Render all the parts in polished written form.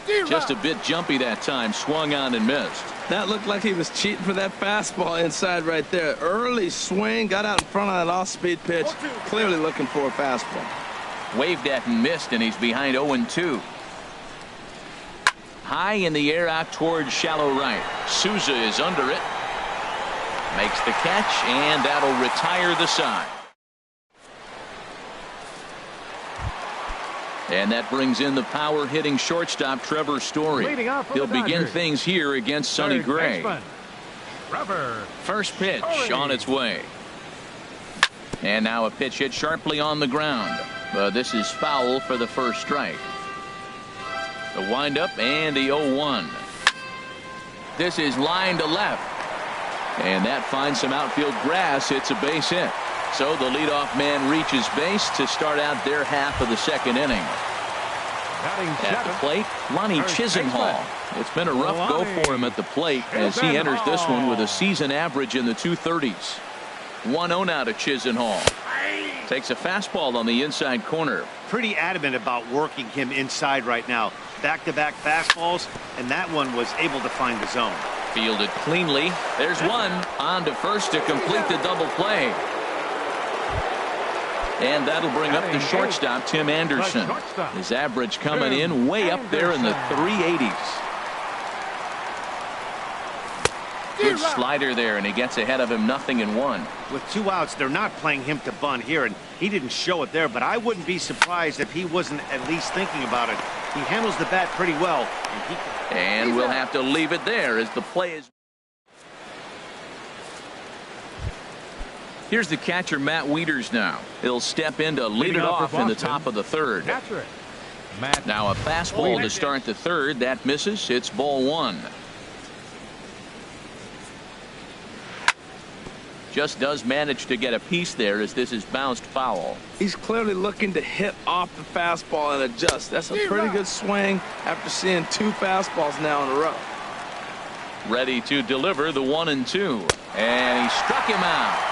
Just a bit jumpy that time. Swung on and missed. That looked like he was cheating for that fastball inside right there. Early swing, got out in front of that off-speed pitch. Clearly looking for a fastball. Waved at and missed, and he's behind 0-2. High in the air out towards shallow right. Souza is under it. Makes the catch, and that'll retire the side. And that brings in the power-hitting shortstop Trevor Story. He'll begin things here against Sonny Gray. First pitch on its way. And now a pitch hit sharply on the ground. This is foul for the first strike. The windup and the 0-1. This is line to left. And that finds some outfield grass. It's a base hit. So the leadoff man reaches base to start out their half of the second inning. At the plate, Lonnie Chisenhall. It's been a rough go for him at the plate as he enters this one with a season average in the 230s. 1-0 now to Chisenhall. Takes a fastball on the inside corner. Pretty adamant about working him inside right now. Back-to-back fastballs, and that one was able to find the zone. Fielded cleanly. There's one on to first to complete the double play. And that'll bring up the shortstop, Tim Anderson. His average coming in way up there in the 380s. Good slider there, and he gets ahead of him, 0-1. With 2 outs, they're not playing him to bunt here, and he didn't show it there, but I wouldn't be surprised if he wasn't at least thinking about it. He handles the bat pretty well. And we'll have to leave it there as the play is. Here's the catcher, Matt Wieters now. He'll step in to lead it off in the top of the third. Now a fastball to start the third. That misses. It's ball 1. Just does manage to get a piece there as this is bounced foul. He's clearly looking to hit off the fastball and adjust. That's a pretty good swing after seeing 2 fastballs now in a row. Ready to deliver the 1-2. And he struck him out.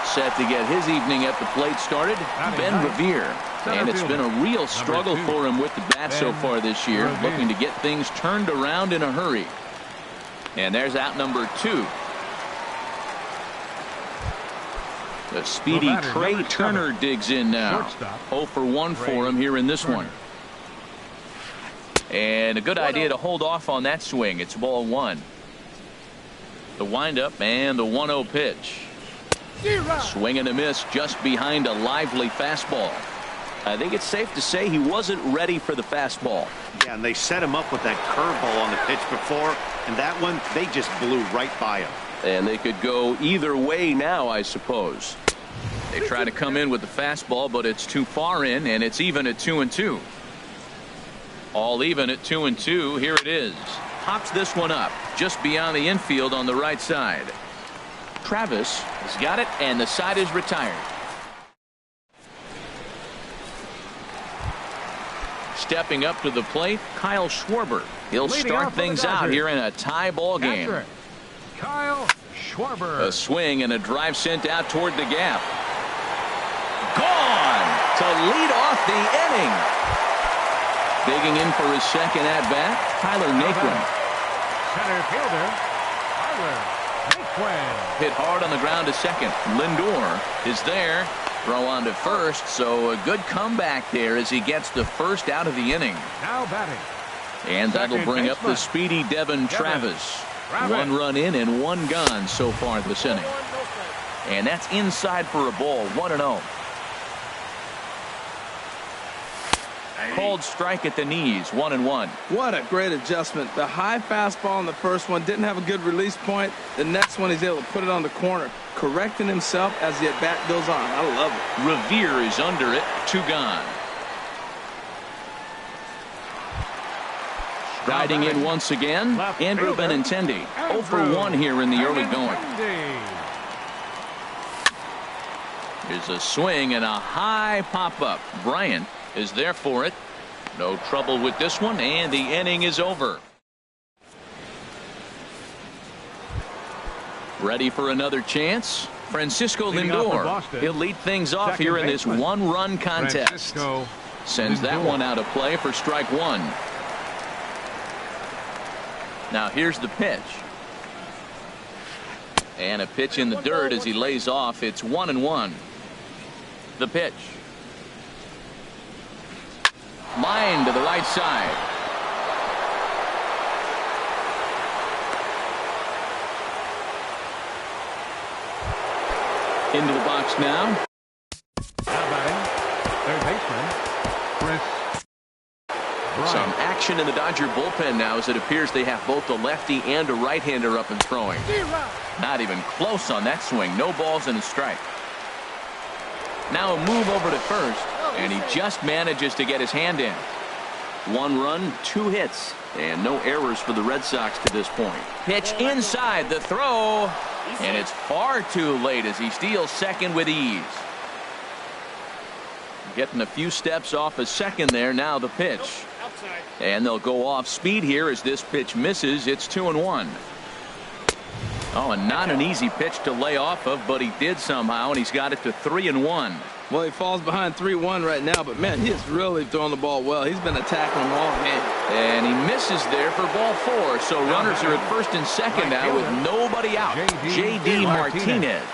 Set to get his evening at the plate started, Ben Revere. And it's been a real struggle for him with the bat so far this year, looking to get things turned around in a hurry. And there's out number 2. The speedy Trey Turner digs in now. 0 for 1 for him here in this one. And a good idea to hold off on that swing. It's ball 1. The windup and the 1-0 pitch. Swing and a miss just behind a lively fastball. I think it's safe to say he wasn't ready for the fastball. Yeah, and they set him up with that curveball on the pitch before, and that one, they just blew right by him. And they could go either way now, I suppose. They try to come in with the fastball, but it's too far in, and it's even at 2-2. All even at 2-2. Here it is. Pops this one up just beyond the infield on the right side. Travis has got it, and the side is retired. Stepping up to the plate, Kyle Schwarber. He'll start things out here in a tie ball game. Kyle Schwarber. A swing and a drive sent out toward the gap. Gone to lead off the inning. Digging in for his second at-bat, Tyler Naquin. Center fielder, Tyler Naquin. Hit hard on the ground to second. Lindor is there. Throw on to first, so a good comeback there as he gets the first out of the inning. Now batting. And that'll bring up the speedy Devin Travis. 1 run in and 1 gone so far this inning. And that's inside for a ball. 1-0. Called strike at the knees. 1-1. What a great adjustment. The high fastball in the first one didn't have a good release point. The next one he's able to put it on the corner, correcting himself as the at-bat goes on. I love it. Revere is under it. 2 gone. Riding in once again, Andrew Benintendi. 0 for 1 here in the early going. Here's a swing and a high pop-up. Bryant is there for it. No trouble with this one, and the inning is over. Ready for another chance? Francisco Lindor. He'll lead things off here in this 1-run contest. Sends that one out of play for strike 1. Now here's the pitch. And a pitch in the dirt as he lays off. It's 1-1. The pitch. Line to the right side. Into the box now. Now batting, third baseman, Chris Bryant. Some action in the Dodger bullpen now as it appears they have both a lefty and a right-hander up and throwing. Not even close on that swing. No balls and a strike. Now a move over to first, and he just manages to get his hand in. 1 run, 2 hits, and no errors for the Red Sox to this point. Pitch inside, the throw, and it's far too late as he steals second with ease. Getting a few steps off a second there. Now the pitch. And they'll go off speed here as this pitch misses. It's 2-1. Oh, and not an easy pitch to lay off of, but he did somehow, and he's got it to 3-1. Well, he falls behind 3-1 right now, but man, he is really throwing the ball well. He's been attacking them all game. And he misses there for ball 4. So runners are at first and second now with nobody out. J.D. Martinez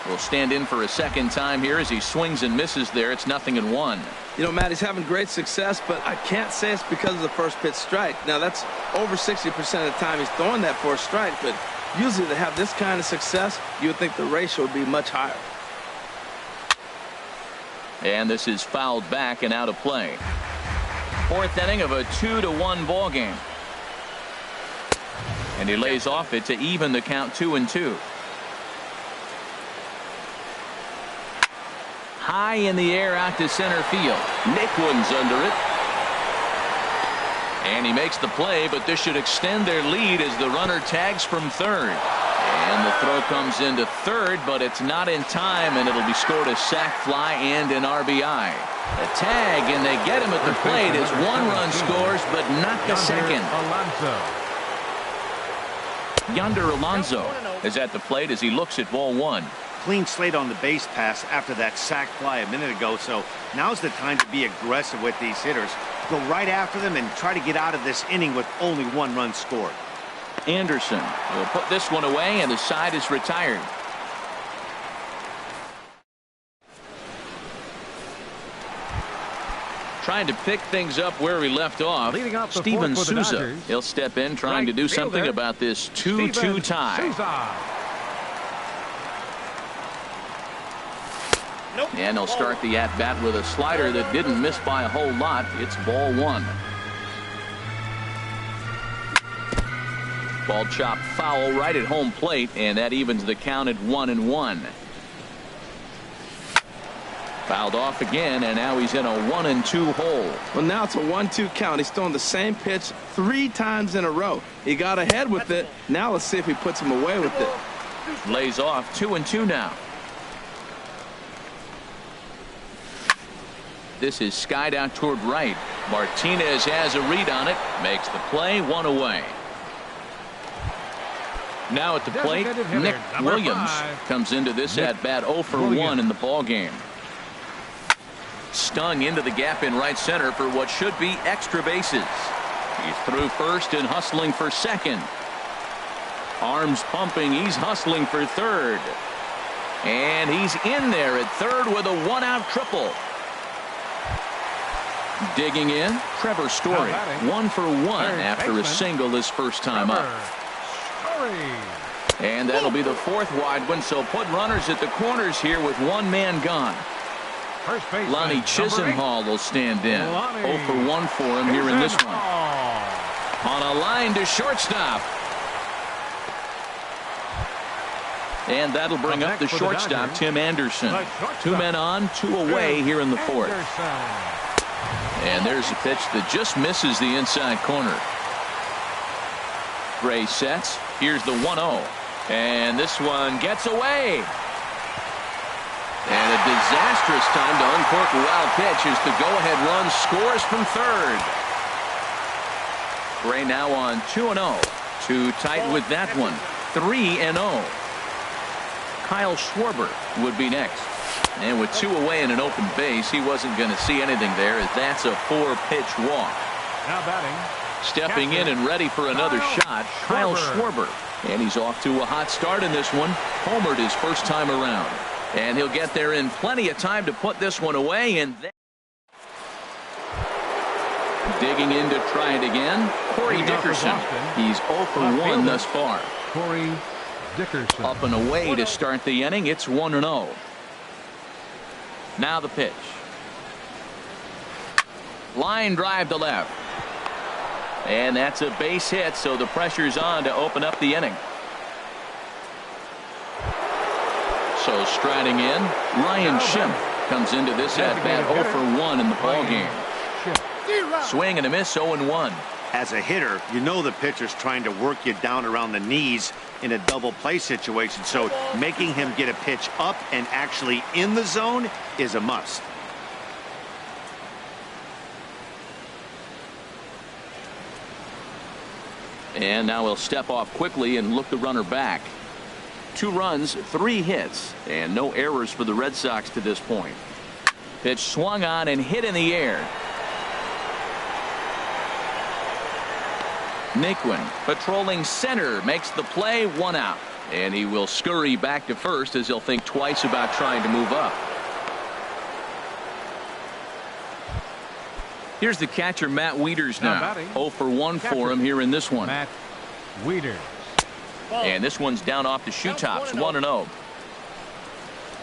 will stand in for a second time here as he swings and misses there. It's 0-1. You know, Matt, he's having great success, but I can't say it's because of the first pitch strike. Now, that's over 60% of the time he's throwing that for a strike, but usually to have this kind of success, you would think the ratio would be much higher. And this is fouled back and out of play. 4th inning of a 2-1 ball game. And he lays off it to even the count 2-2. High in the air out to center field. Nickwood's under it. And he makes the play, but this should extend their lead as the runner tags from third. And the throw comes into third, but it's not in time, and it'll be scored a sac fly and an RBI. A tag, and they get him at the plate as 1 run scores, but not the second. Yonder Alonso is at the plate as he looks at ball 1. Clean slate on the base pass after that sac fly a minute ago, so now's the time to be aggressive with these hitters. Go right after them and try to get out of this inning with only 1 run scored. Anderson will put this one away, and the side is retired. Trying to pick things up where we left off. Steven Souza. He'll step in trying to do something about this 2-2 tie. And he'll start the at-bat with a slider that didn't miss by a whole lot. It's ball 1. Ball chopped foul right at home plate, and that evens the count at 1-1. Fouled off again, and now he's in a 1-2 hole. Well, now it's a 1-2 count. He's throwing the same pitch 3 times in a row. He got ahead with it. Now let's see if he puts him away with it. Lays off 2-2 now. This is skied out toward right. Martinez has a read on it. Makes the play. 1 away. Now at the plate, Nick Williams comes into this at-bat 0 for 1 in the ball game. Stung into the gap in right center for what should be extra bases. He's through first and hustling for second. Arms pumping. He's hustling for third. And he's in there at third with a 1-out triple. Digging in, Trevor Story. 1 for 1 after a single his first time up. And that'll be the 4th wide one, so put runners at the corners here with 1 man gone. Lonnie Chisenhall will stand in. 0 for 1 for him here in this one. On a line to shortstop. And that'll bring up the shortstop, Tim Anderson. 2 men on, 2 away here in the 4th. And there's a pitch that just misses the inside corner. Gray sets. Here's the 1-0. And this one gets away. And a disastrous time to uncork a wild pitch as the go-ahead run scores from third. Gray now on 2-0. Too tight with that one. 3-0. Kyle Schwarber would be next. And with 2 away and an open base, he wasn't going to see anything there, as that's a 4-pitch walk. Now batting, Stepping in and ready for another shot, Kyle Schwarber. And he's off to a hot start in this one. Homered his first time around. And he'll get there in plenty of time to put this one away. And then digging in to try it again, Corey Dickerson. He's 0 for 1 thus far. Corey Dickerson. Up and away to start the inning. It's 1-0. Now the pitch. Line drive to left. And that's a base hit, so the pressure's on to open up the inning. So striding in, Ryan Schimpf comes into this at-bat 0 for 1 in the ballgame. Swing and a miss, 0-1. As a hitter, you know the pitcher's trying to work you down around the knees in a double play situation, so making him get a pitch up and actually in the zone is a must. And now he'll step off quickly and look the runner back. 2 runs, 3 hits, and no errors for the Red Sox to this point. Pitch swung on and hit in the air. Naquin patrolling center makes the play, 1 out. And he will scurry back to first as he'll think twice about trying to move up. Here's the catcher, Matt Wieters now. 0 for 1 for him here in this one. Matt Wieters. And this one's down off the shoe tops, 1-0.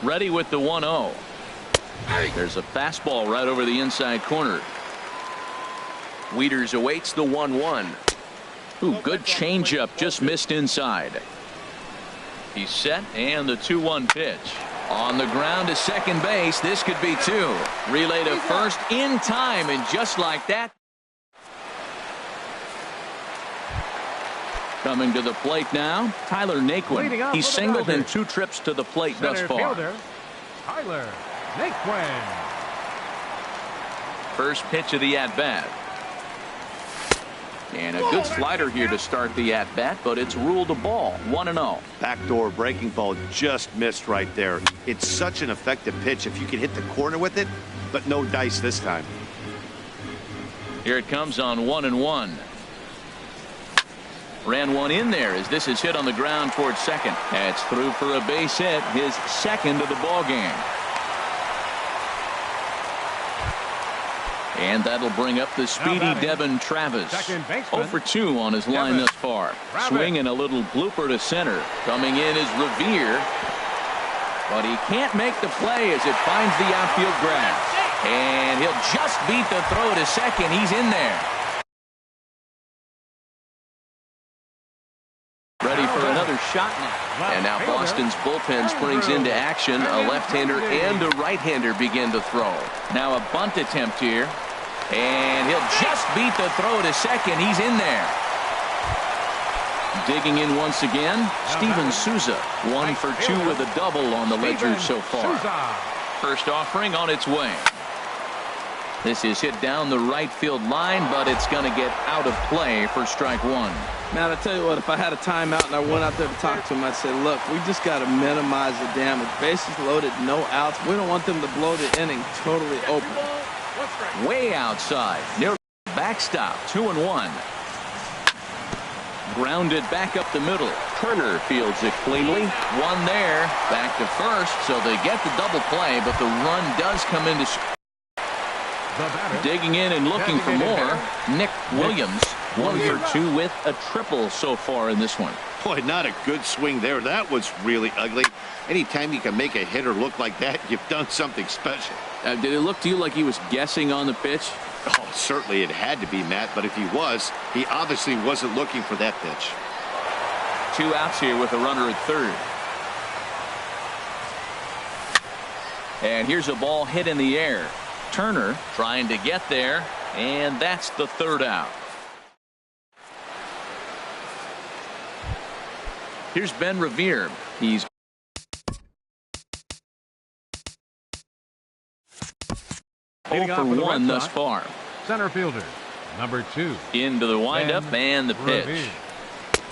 Ready with the 1-0. There's a fastball right over the inside corner. Wieters awaits the 1-1. Ooh, good changeup, just missed inside. He's set, and the 2-1 pitch. On the ground to second base. This could be 2. Relay to first in time, and just like that. Coming to the plate now, Tyler Naquin. He's singled in 2 trips to the plate thus far. Tyler Naquin. First pitch of the at-bat. And a good slider here to start the at-bat, but it's ruled a ball, 1-0. Backdoor breaking ball just missed right there. It's such an effective pitch if you can hit the corner with it, but no dice this time. Here it comes on 1-1. Ran one in there as this is hit on the ground towards second. That's through for a base hit, his second of the ball game. And that'll bring up the speedy Devin Travis. 0 for 2 on his line thus far. Swinging a little blooper to center. Coming in is Revere. But he can't make the play as it finds the outfield grass. And he'll just beat the throw to second. He's in there. Ready for another shot now. And now Boston's bullpen springs into action. A left-hander and a right-hander begin to throw. Now a bunt attempt here. And he'll just beat the throw to second. He's in there. Digging in once again, Steven Souza. 1 for 2 with a double on the ledger so far. First offering on its way. This is hit down the right field line, but it's going to get out of play for strike 1. Man, I tell you what, if I had a timeout and I went out there to talk to him, I'd say, look, we just got to minimize the damage. Bases loaded, no outs. We don't want them to blow the inning totally open. Way outside, near backstop, 2-1. Grounded back up the middle. Turner fields it cleanly. 1 there, back to first, so they get the double play, but the run does come into. Digging in and looking for more, Nick Williams. 1 for 2 with a triple so far in this one. Boy, not a good swing there. That was really ugly. Anytime you can make a hitter look like that, you've done something special. Did it look to you like he was guessing on the pitch? Oh, certainly it had to be, Matt, but if he was, he obviously wasn't looking for that pitch. 2 outs here with a runner at third. And here's a ball hit in the air. Turner trying to get there, and that's the 3rd out. Here's Ben Revere. He's 0 for 1 thus far. Center fielder, number 2. Into the windup and the pitch. Revere.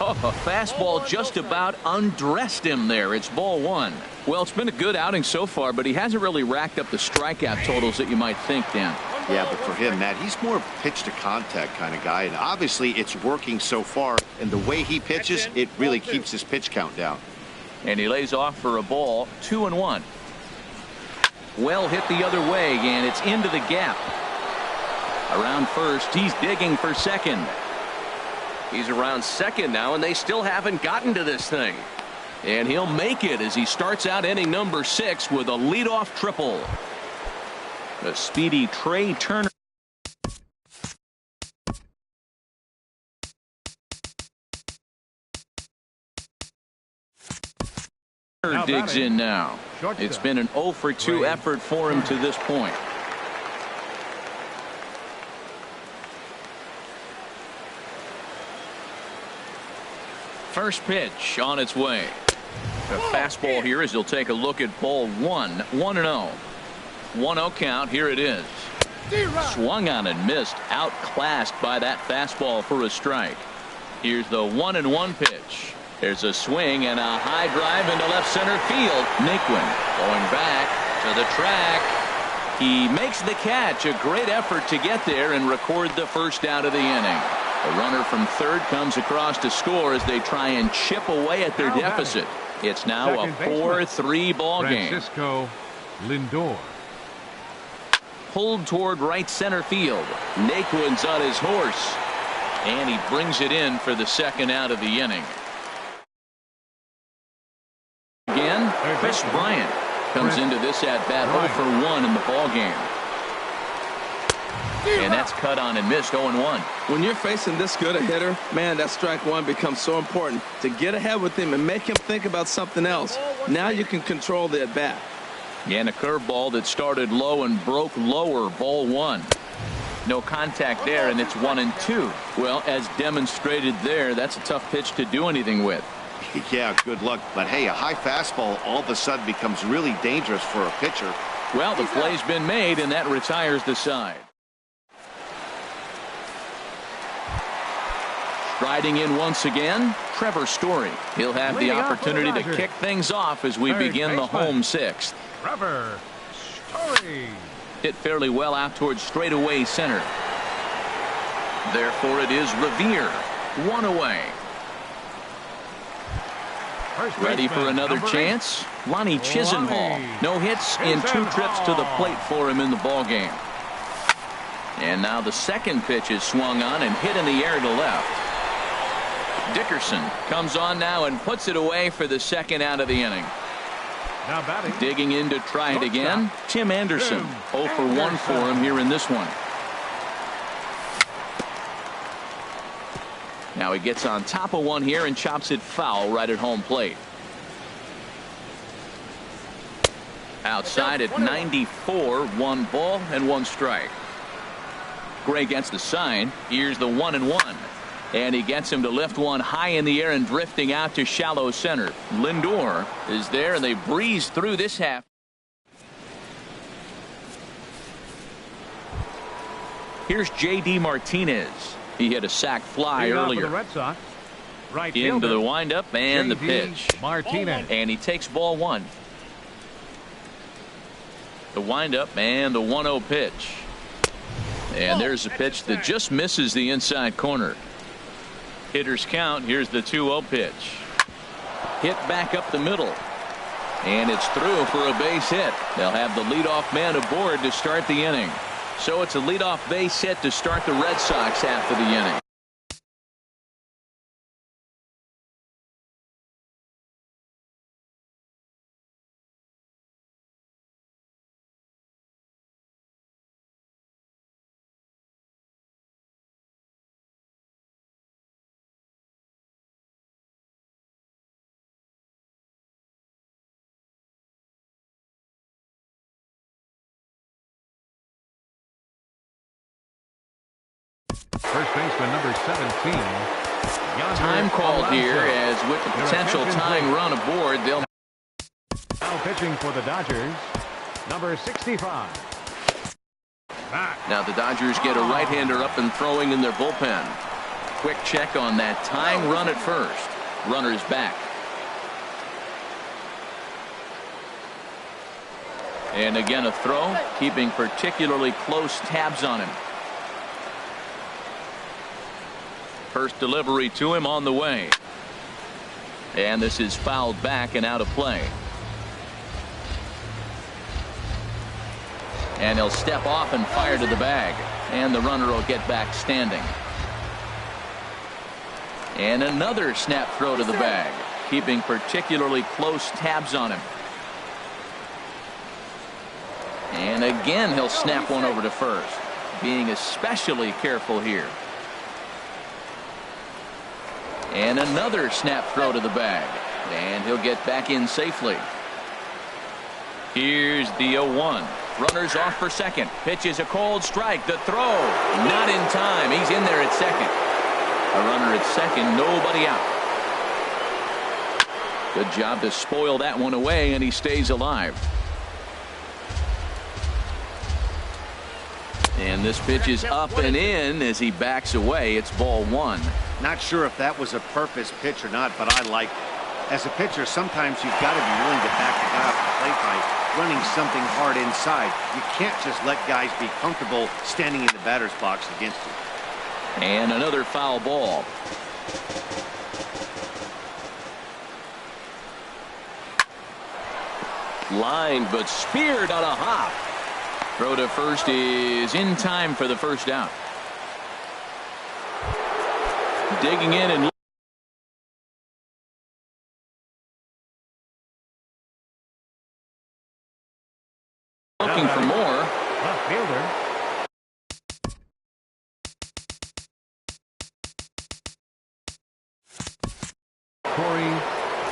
Oh, a fastball just about undressed him there. It's ball 1. Well, it's been a good outing so far, but he hasn't really racked up the strikeout totals that you might think, Dan. Yeah, but for him, Matt, he's more of a pitch-to-contact kind of guy, and obviously it's working so far, and the way he pitches, it really keeps his pitch count down. And he lays off for a ball, 2-1. Well hit the other way, and it's into the gap. Around first, he's digging for second. He's around second now, and they still haven't gotten to this thing. And he'll make it as he starts out inning number 6 with a leadoff triple. The speedy Trey Turner digs in now. It's been an 0 for 2 effort for him to this point. First pitch on its way. A fastball here as he'll take a look at ball 1. 1-0. 1-0 count. Here it is. Swung on and missed. Outclassed by that fastball for a strike. Here's the 1-1 pitch. There's a swing and a high drive into left center field. Naquin going back to the track. He makes the catch. A great effort to get there and record the first out of the inning. The runner from third comes across to score as they try and chip away at their deficit. It's now a 4-3 ball game. Francisco Lindor. Pulled toward right center field. Naquin's on his horse. And he brings it in for the second out of the inning. Again, Chris Bryant comes into this at bat 0 for 1 in the ball game. And that's cut on and missed. 0-1. When you're facing this good a hitter, man, that strike one becomes so important to get ahead with him and make him think about something else. Now you can control the at bat. And a curveball that started low and broke lower. Ball 1. No contact there, and it's 1-2. Well, as demonstrated there, that's a tough pitch to do anything with. Yeah, good luck. But hey, a high fastball all of a sudden becomes really dangerous for a pitcher. Well, the play's been made, and that retires the side. Striding in once again, Trevor Story. He'll have the opportunity to kick things off as we begin the home 6th. Trevor Story. Hit fairly well out towards straightaway center. Therefore, it is Revere. 1 away. Ready for another chance? Lonnie Chisenhall. No hits in 2 trips to the plate for him in the ball game. And now the second pitch is swung on and hit in the air to left. Dickerson comes on now and puts it away for the second out of the inning. Now batting. Digging in to try it again. Tim Anderson. 0 for 1 for him here in this one. Now he gets on top of one here and chops it foul right at home plate. Outside at 94, 1 ball and 1 strike. Gray gets the sign. Here's the 1-1. And he gets him to lift one high in the air and drifting out to shallow center. Lindor is there, and they breeze through this half. Here's J.D. Martinez. He hit a sac fly earlier. For the Red Sox. Right into the windup and the pitch. Martinez. And he takes ball 1. The windup and the 1-0 pitch. And there's a pitch that just misses the inside corner. Hitters count. Here's the 2-0 pitch. Hit back up the middle. And it's through for a base hit. They'll have the leadoff man aboard to start the inning. So it's a leadoff base hit to start the Red Sox half of the inning. First baseman number 17. Time called here as with the potential tying run aboard, they'll now pitching for the Dodgers, number 65. Now the Dodgers get a right-hander up and throwing in their bullpen. Quick check on that tying run at first. Runner's back. And again a throw, keeping particularly close tabs on him. First delivery to him on the way. And this is fouled back and out of play. And he'll step off and fire to the bag. And the runner will get back standing. And another snap throw to the bag, keeping particularly close tabs on him. And again he'll snap one over to first, being especially careful here. And another snap throw to the bag, and he'll get back in safely. Here's the 0-1. Runners off for second. Pitch is a cold strike. The throw not in time. He's in there at second. A runner at second, nobody out. Good job to spoil that one away, and he stays alive. And this pitch is up and in as he backs away. It's ball one. Not sure if that was a purpose pitch or not, but I like it. As a pitcher, sometimes you've got to be willing to back the guy off the plate by running something hard inside. You can't just let guys be comfortable standing in the batter's box against you. And another foul ball. Line, but speared on a hop. Throw to first is in time for the first out. Digging in and looking for more. Left fielder.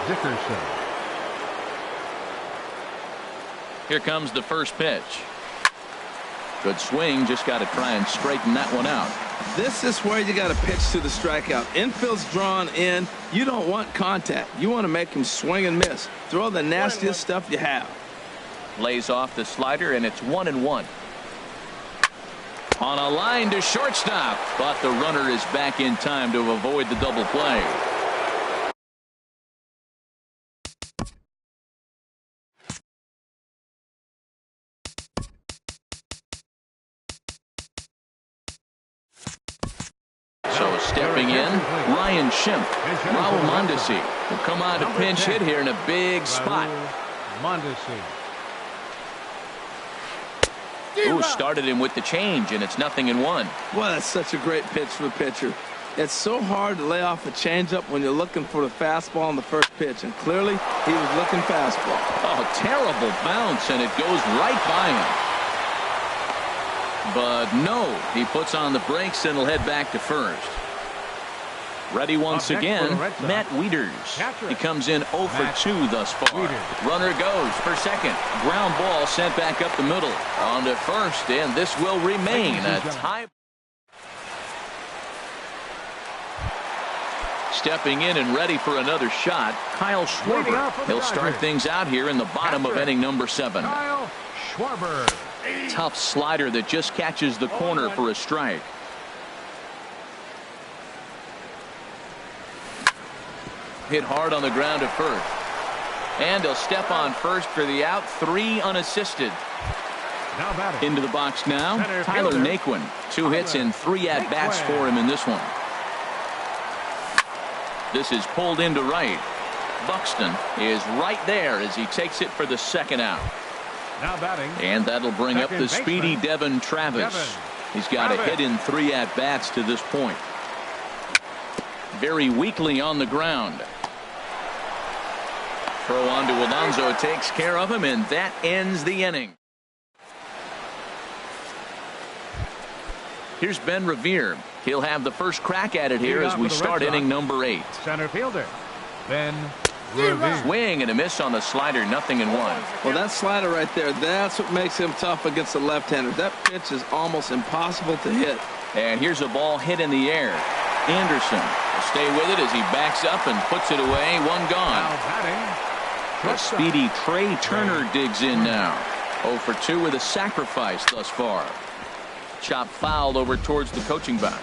Dickerson. Here comes the first pitch. Good swing, just got to try and straighten that one out. This is where you got to pitch to the strikeout. Infield's drawn in. You don't want contact. You want to make him swing and miss. Throw the nastiest stuff you have. Lays off the slider, and it's 1-1. On a line to shortstop, but the runner is back in time to avoid the double play. So stepping in, Ryan Schimpf. Raul Mondesi will come on to pinch hit here in a big spot. Mondesi. Ooh, started him with the change, and it's 0-1. Well, that's such a great pitch for the pitcher. It's so hard to lay off a changeup when you're looking for the fastball on the first pitch, and clearly he was looking fastball. Oh, terrible bounce, and it goes right by him. But no, he puts on the brakes and will head back to first. Ready once again, Matt Wieters. He comes in 0 for 2 thus far. Runner goes for second. Ground ball sent back up the middle. On to first, and this will remain a tie. Stepping in and ready for another shot, Kyle Schwarber. He'll start things out here in the bottom of inning number 7. Kyle Schwarber. Tough slider that just catches the corner for a strike. Hit hard on the ground at first. And he'll step on first for the out. 3 unassisted. Now batting. Into the box now, Tyler Naquin. 2 hits and 3 at-bats for him in this one. This is pulled into right. Buxton is right there as he takes it for the second out. Now batting. And that'll bring up the speedy Devin Travis. He's got a hit in 3 at-bats to this point. Very weakly on the ground. Throw on to Alonso takes care of him, and that ends the inning. Here's Ben Revere. He'll have the first crack at it here as we start inning number 8. Center fielder Ben Revere. Swing and a miss on the slider, 0-1. Well, that slider right there, that's what makes him tough against the left-hander. That pitch is almost impossible to hit. And here's a ball hit in the air. Anderson will stay with it as he backs up and puts it away. 1 gone. Now batting. A speedy Trey Turner digs in now. 0 for 2 with a sacrifice thus far. Chop fouled over towards the coaching box.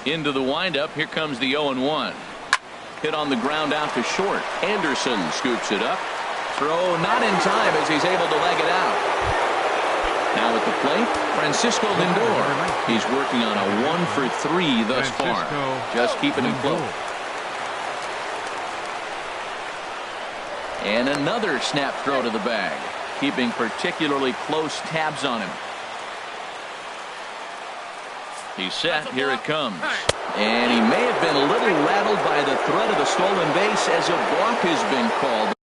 Into the windup. Here comes the 0-1. Hit on the ground out to short. Anderson scoops it up. throw, not in time as he's able to leg it out. Now at the plate, Francisco Lindor. He's working on a 1 for 3 thus far. Just keeping him close. And another snap throw to the bag, keeping particularly close tabs on him. He's set. Here it comes. And he may have been a little rattled by the threat of the stolen base as a walk has been called.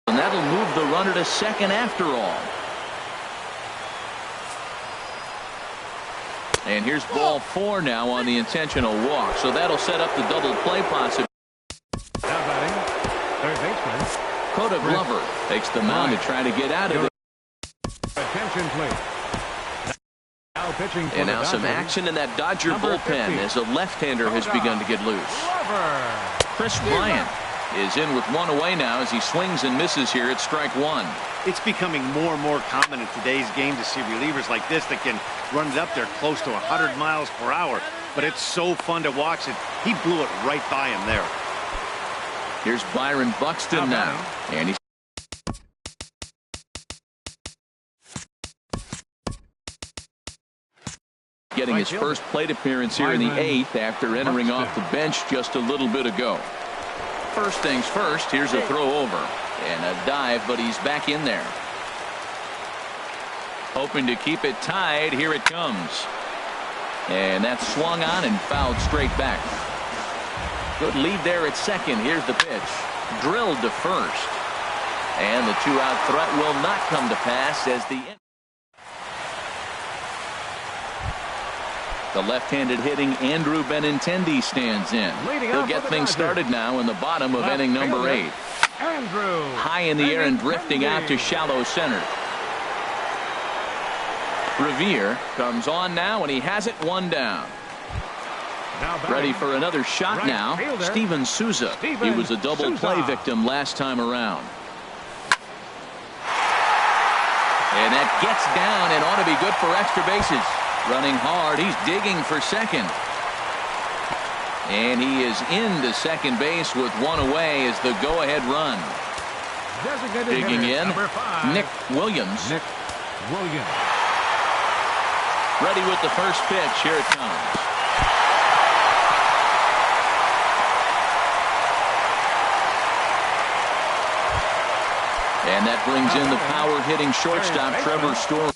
And that'll move the runner to second after all. And here's ball 4 now on the intentional walk. So that'll set up the double play possibility. Now batting, third baseman. Coda Glover takes the mound to try to get out of it. Attention, please. Now pitching for And the now some Dodgers. action in that Dodger Number bullpen 50. as a left-hander has begun to get loose. Glover. Chris Bryant is in with 1 away now as he swings and misses here at strike 1. It's becoming more and more common in today's game to see relievers like this that can run it up there close to 100 miles per hour. But it's so fun to watch it. He blew it right by him there. Here's Byron Buxton now. And he's getting his first plate appearance here in the 8th after entering off the bench just a little bit ago. First things first, here's a throw over and a dive, but he's back in there. Hoping to keep it tied. Here it comes. And that's swung on and fouled straight back. Good lead there at second. Here's the pitch. Drilled to first. And the 2-out threat will not come to pass as the left-handed hitting Andrew Benintendi stands in. He'll get things started now in the bottom of inning number 8. Andrew. High in the air and drifting out to shallow center. Revere comes on now, and he has it 1 down. Ready for another shot now. Steven Souza. He was a double play victim last time around. And that gets down and ought to be good for extra bases. Running hard. He's digging for second. And he is into second base with 1 away as the go-ahead run. Digging in, Nick Williams. Ready with the first pitch. Here it comes. And that brings in the power-hitting shortstop, Trevor Story.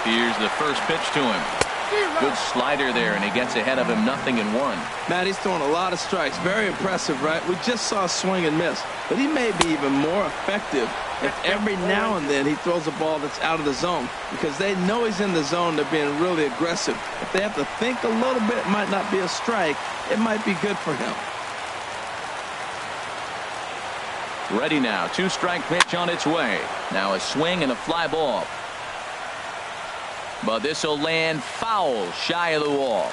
Here's the first pitch to him. Good slider there, and he gets ahead of him 0-1. Matt, he's throwing a lot of strikes. Very impressive, right? We just saw a swing and miss. But he may be even more effective if every now and then he throws a ball that's out of the zone, because they know he's in the zone. They're being really aggressive. If they have to think a little bit, it might not be a strike. It might be good for him. Ready now. 2-strike pitch on its way. Now a swing and a fly ball. But this will land foul shy of the wall.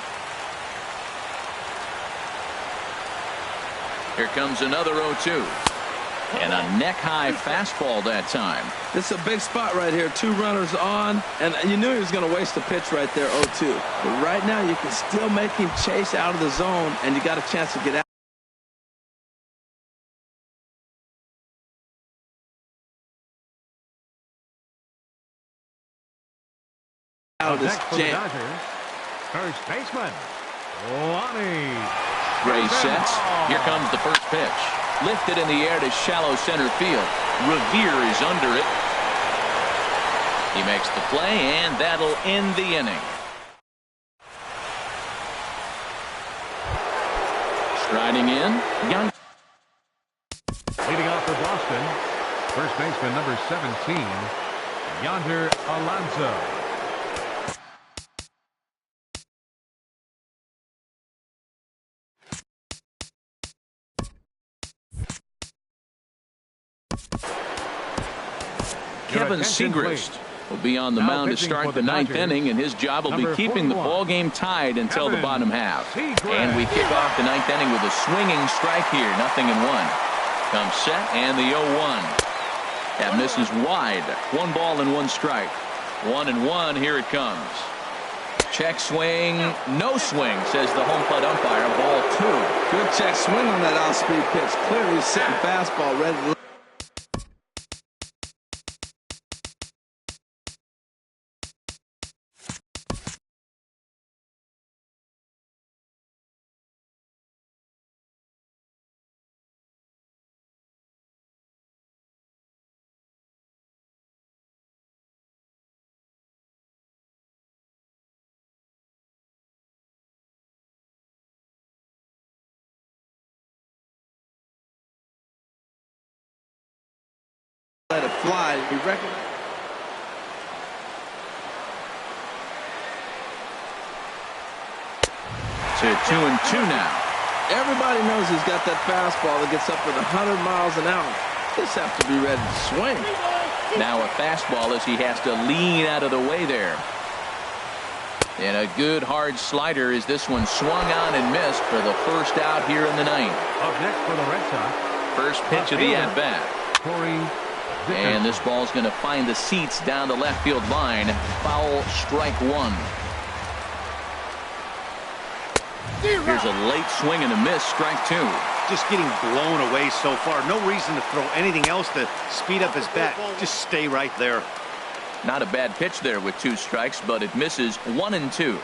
Here comes another 0-2. And a neck-high fastball that time. This is a big spot right here. 2 runners on, and you knew he was going to waste the pitch right there, 0-2. But right now you can still make him chase out of the zone, and you got a chance to get out. Out of this jam. First baseman, Lonnie. Gray sets. Here comes the first pitch. Lifted in the air to shallow center field. Revere is under it. He makes the play, and that'll end the inning. Striding in. Leading off for Boston, first baseman number 17, Yonder Alonso. Kevin Segrist will be on the mound to start the ninth inning, and his job will be keeping the ball game tied until the bottom half. And we kick off the ninth inning with a swinging strike here, 0-1. Comes set, and the 0-1. That misses wide. 1 ball and 1 strike. 1-1. Here it comes. Check swing, no swing, says the home plate umpire. Ball 2. Good check swing on that off-speed pitch. Clearly sitting fastball ready to. Let it fly. We recognize. To 2-2 now. Everybody knows he's got that fastball that gets up to 100 miles an hour. Just have to be ready to swing. Now a fastball as he has to lean out of the way there. And a good hard slider as this one swung on and missed for the first out here in the ninth. Up next for the Red Sox. First pitch of the at-bat. Corey. And this ball's going to find the seats down the left field line. Foul, strike 1. Here's a late swing and a miss, strike 2. Just getting blown away so far. No reason to throw anything else to speed up his bat. Just stay right there. Not a bad pitch there with 2 strikes, but it misses 1-2.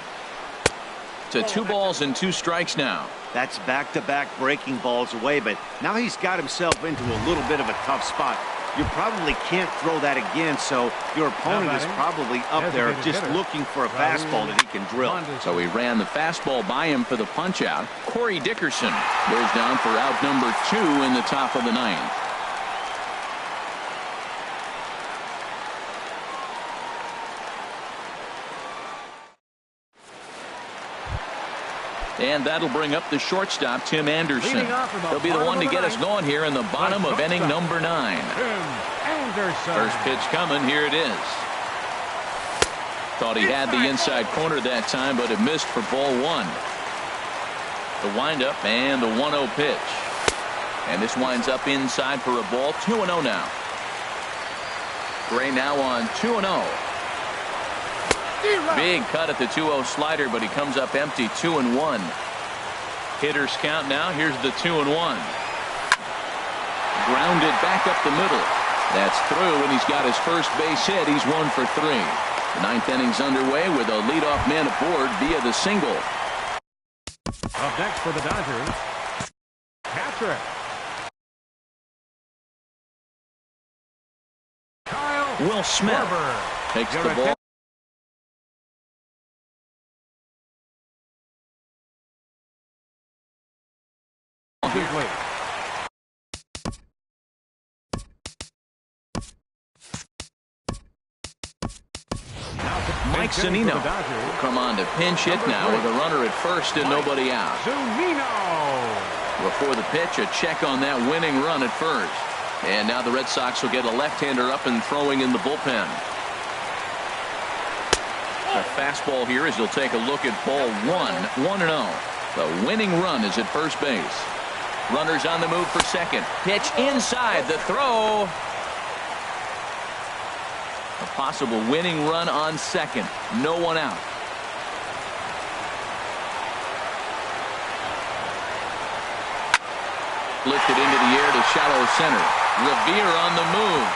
To 2 balls and 2 strikes now. That's back-to-back breaking balls away, but now he's got himself into a little bit of a tough spot. You probably can't throw that again, so your opponent is probably up there just looking for a fastball that he can drill. So he ran the fastball by him for the punch-out. Corey Dickerson goes down for out number 2 in the top of the ninth. And that'll bring up the shortstop, Tim Anderson. He'll be the one to get us going here in the bottom of inning number 9. First pitch coming. Here it is. Thought he had the inside corner that time, but it missed for ball 1. The windup and the 1-0 pitch. And this winds up inside for a ball. 2-0 now. Gray now on 2-0. Big cut at the 2-0 slider, but he comes up empty. 2-1. Hitters count now. Here's the 2-1. Grounded back up the middle. That's through, and he's got his first base hit. He's 1 for 3. The ninth inning's underway with a leadoff man aboard via the single. Up next for the Dodgers, Patrick. Kyle Will Smith takes the ball. Mike Zunino will come on to pinch hit now with a runner at first and nobody out. Before the pitch, a check on that winning run at first. And now the Red Sox will get a left-hander up and throwing in the bullpen. A fastball here as he'll take a look at ball 1. 1-0. The winning run is at first base. Runners on the move for second. Pitch inside. The throw. A possible winning run on second. No one out. Lifted into the air to shallow center. Revere on the move.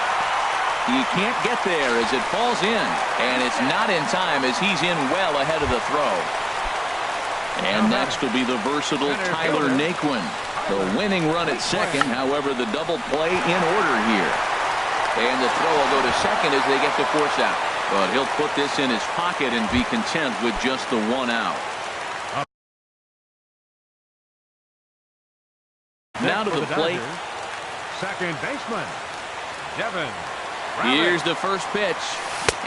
He can't get there as it falls in. And it's not in time as he's in well ahead of the throw. And next will be the versatile Tyler Naquin. The winning run at second. However, the double play in order here. And the throw will go to second as they get the force out. But he'll put this in his pocket and be content with just the 1 out. Now to the plate. Second baseman, Devin. Here's the first pitch.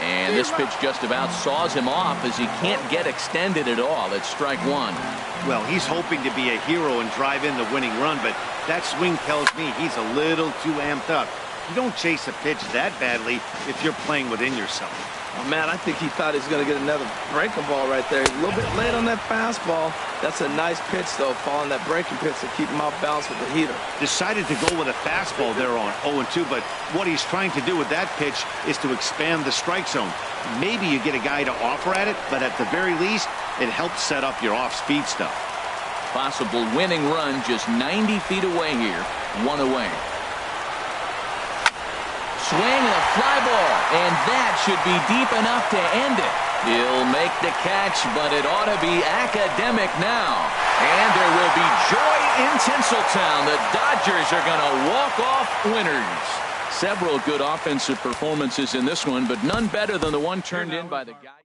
And this pitch just about saws him off as he can't get extended at all. It's strike 1. Well, he's hoping to be a hero and drive in the winning run, but that swing tells me he's a little too amped up. You don't chase a pitch that badly if you're playing within yourself. Oh, man, I think he thought he was going to get another breaking ball right there. He's a little bit late on that fastball. That's a nice pitch, though, following that breaking pitch to keep him off balance with the heater. Decided to go with a fastball there on 0-2, but what he's trying to do with that pitch is to expand the strike zone. Maybe you get a guy to offer at it, but at the very least, it helps set up your off-speed stuff. Possible winning run just 90 feet away here. 1 away. Swing and a fly ball, and that should be deep enough to end it. He'll make the catch, but it ought to be academic now. And there will be joy in Tinseltown. The Dodgers are going to walk off winners. Several good offensive performances in this one, but none better than the one turned in by the guy.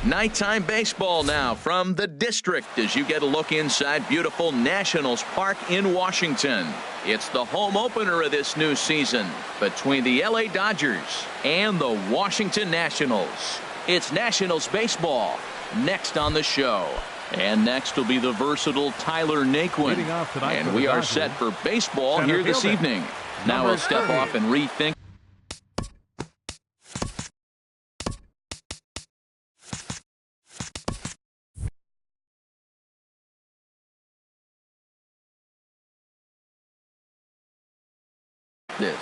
Nighttime baseball now from the district as you get a look inside beautiful Nationals Park in Washington. It's the home opener of this new season between the LA Dodgers and the Washington Nationals. It's Nationals baseball next on the show. And next will be the versatile Tyler Naquin. And we are set for baseball here this evening. Now we'll step off and rethink this.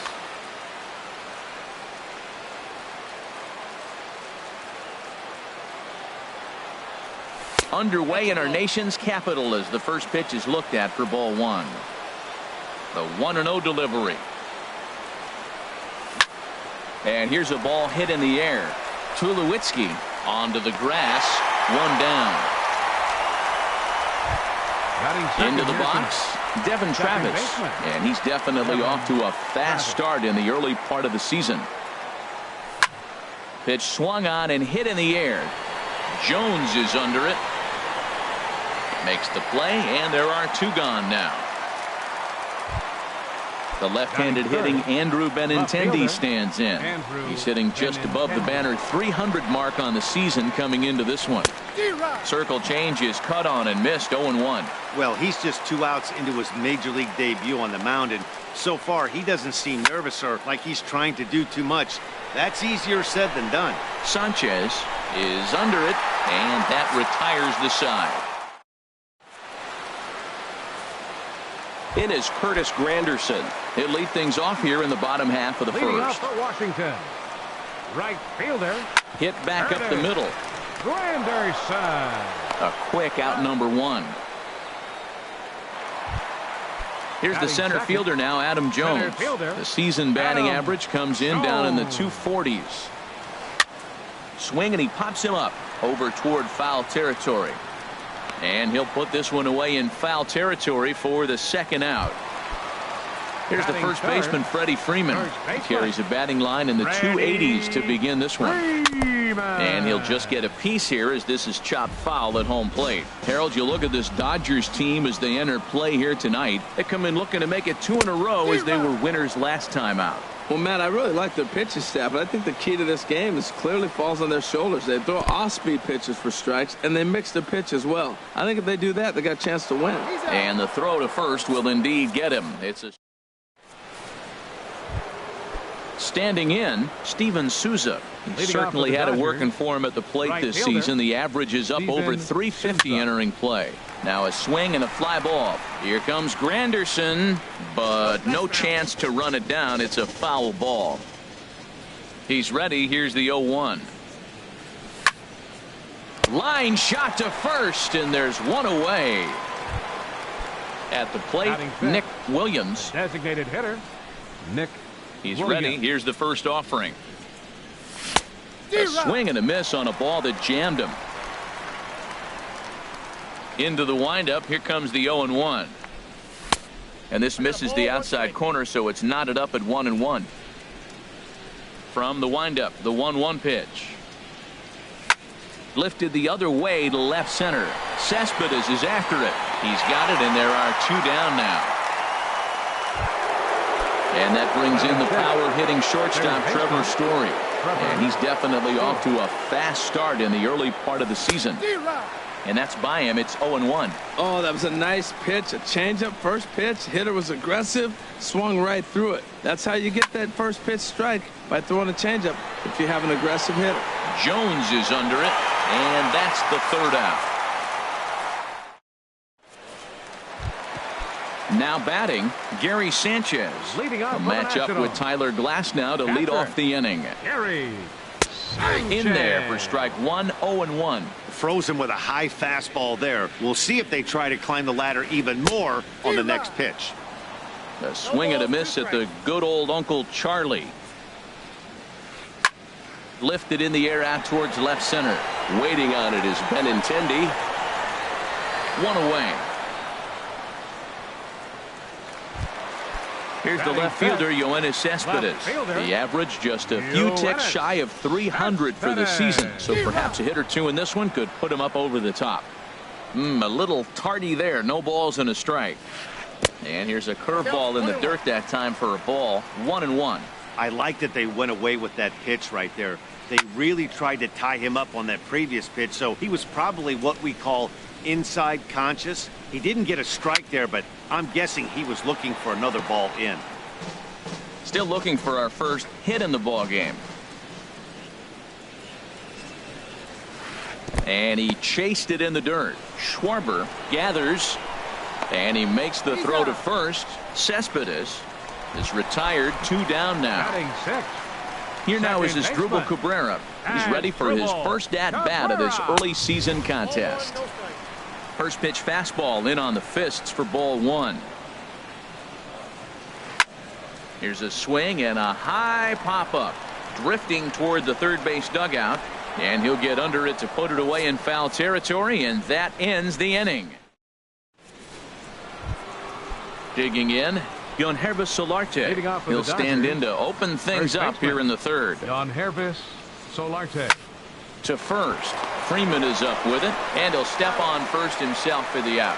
Underway in our nation's capital as the first pitch is looked at for ball one. The 1-0 delivery. And here's a ball hit in the air. Tulowitzki onto the grass. One down. Into the box, Devin Travis. And he's definitely off to a fast start in the early part of the season. Pitch swung on and hit in the air. Jones is under it. Makes the play, and there are two gone now. The left-handed hitting Andrew Benintendi stands in. He's hitting just above the banner 300 mark on the season coming into this one. Circle change is cut on and missed. 0-1. Well, he's just 2 outs into his major league debut on the mound, and so far he doesn't seem nervous or like he's trying to do too much. That's easier said than done. Sanchez is under it, and that retires the side. In is Curtis Granderson. He'll lead things off here in the bottom half of the first. For Washington. Right fielder. Hit back up the middle. Granderson. A quick out number one. Here's the center fielder now, Adam Jones. The season batting average comes in down in the 240s. Swing, and he pops him up over toward foul territory. And he'll put this one away in foul territory for the second out. Here's the first baseman, Freddie Freeman. He carries a batting line in the 280s to begin this one. And he'll just get a piece here as this is chopped foul at home plate. Harold, you look at this Dodgers team as they enter play here tonight. They come in looking to make it 2 in a row as they were winners last time out. Well, Matt, I really like their pitching staff, but I think the key to this game is clearly falls on their shoulders. They throw off-speed pitches for strikes, and they mix the pitch as well. I think if they do that, they got a chance to win. And the throw to first will indeed get him. It's a standing in, Steven Souza. He certainly had it working for him at the plate this season. The average is up over 350 entering play. Now a swing and a fly ball. Here comes Granderson, but no chance to run it down. It's a foul ball. He's ready. Here's the 0-1. Line shot to first, and there's one away. At the plate, Nick Williams. Designated hitter, Nick. He's ready. Here's the first offering. A swing and a miss on a ball that jammed him. Into the windup. Here comes the 0-1. And this misses the outside corner, so it's knotted up at 1-1. From the windup, the 1-1 pitch. Lifted the other way to left center. Cespedes is after it. He's got it, and there are two down now. And that brings in the power-hitting shortstop Trevor Story. And he's definitely off to a fast start in the early part of the season. And that's by him. It's 0-1. Oh, that was a nice pitch. A changeup first pitch. Hitter was aggressive. Swung right through it. That's how you get that first pitch strike, by throwing a changeup if you have an aggressive hitter. Jones is under it. And that's the third out. Now batting, Gary Sanchez. Leading off a matchup with Tyler Glasnow to lead off the inning. Gary in there for strike one. 0-1. Froze him with a high fastball there. We'll see if they try to climb the ladder even more on the next pitch. A swing and a miss at the good old Uncle Charlie. Lifted in the air out towards left center. Waiting on it is Benintendi. One away. Here's the left fielder, Yoenis Cespedes. The average just a few ticks shy of 300 for the season. So perhaps a hit or two in this one could put him up over the top. A little tardy there. No balls and a strike. And here's a curveball in the dirt that time for a ball. 1-1. I like that they went away with that pitch right there. They really tried to tie him up on that previous pitch, so he was probably what we call inside conscious. He didn't get a strike there, but I'm guessing he was looking for another ball in. Still looking for our first hit in the ball game. And he chased it in the dirt. Schwarber gathers, and he makes the throw to first. Cespedes is retired, 2 down now. Here now is Asdrubal Cabrera. He's ready for his first at-bat of this early season contest. First pitch fastball in on the fists for ball 1. Here's a swing and a high pop-up. Drifting toward the third base dugout. And he'll get under it to put it away in foul territory, and that ends the inning. Digging in, Yoenis Solarte. He'll stand in to open things up here in the third. Yoenis Solarte. To first. Freeman is up with it, and he'll step on first himself for the out.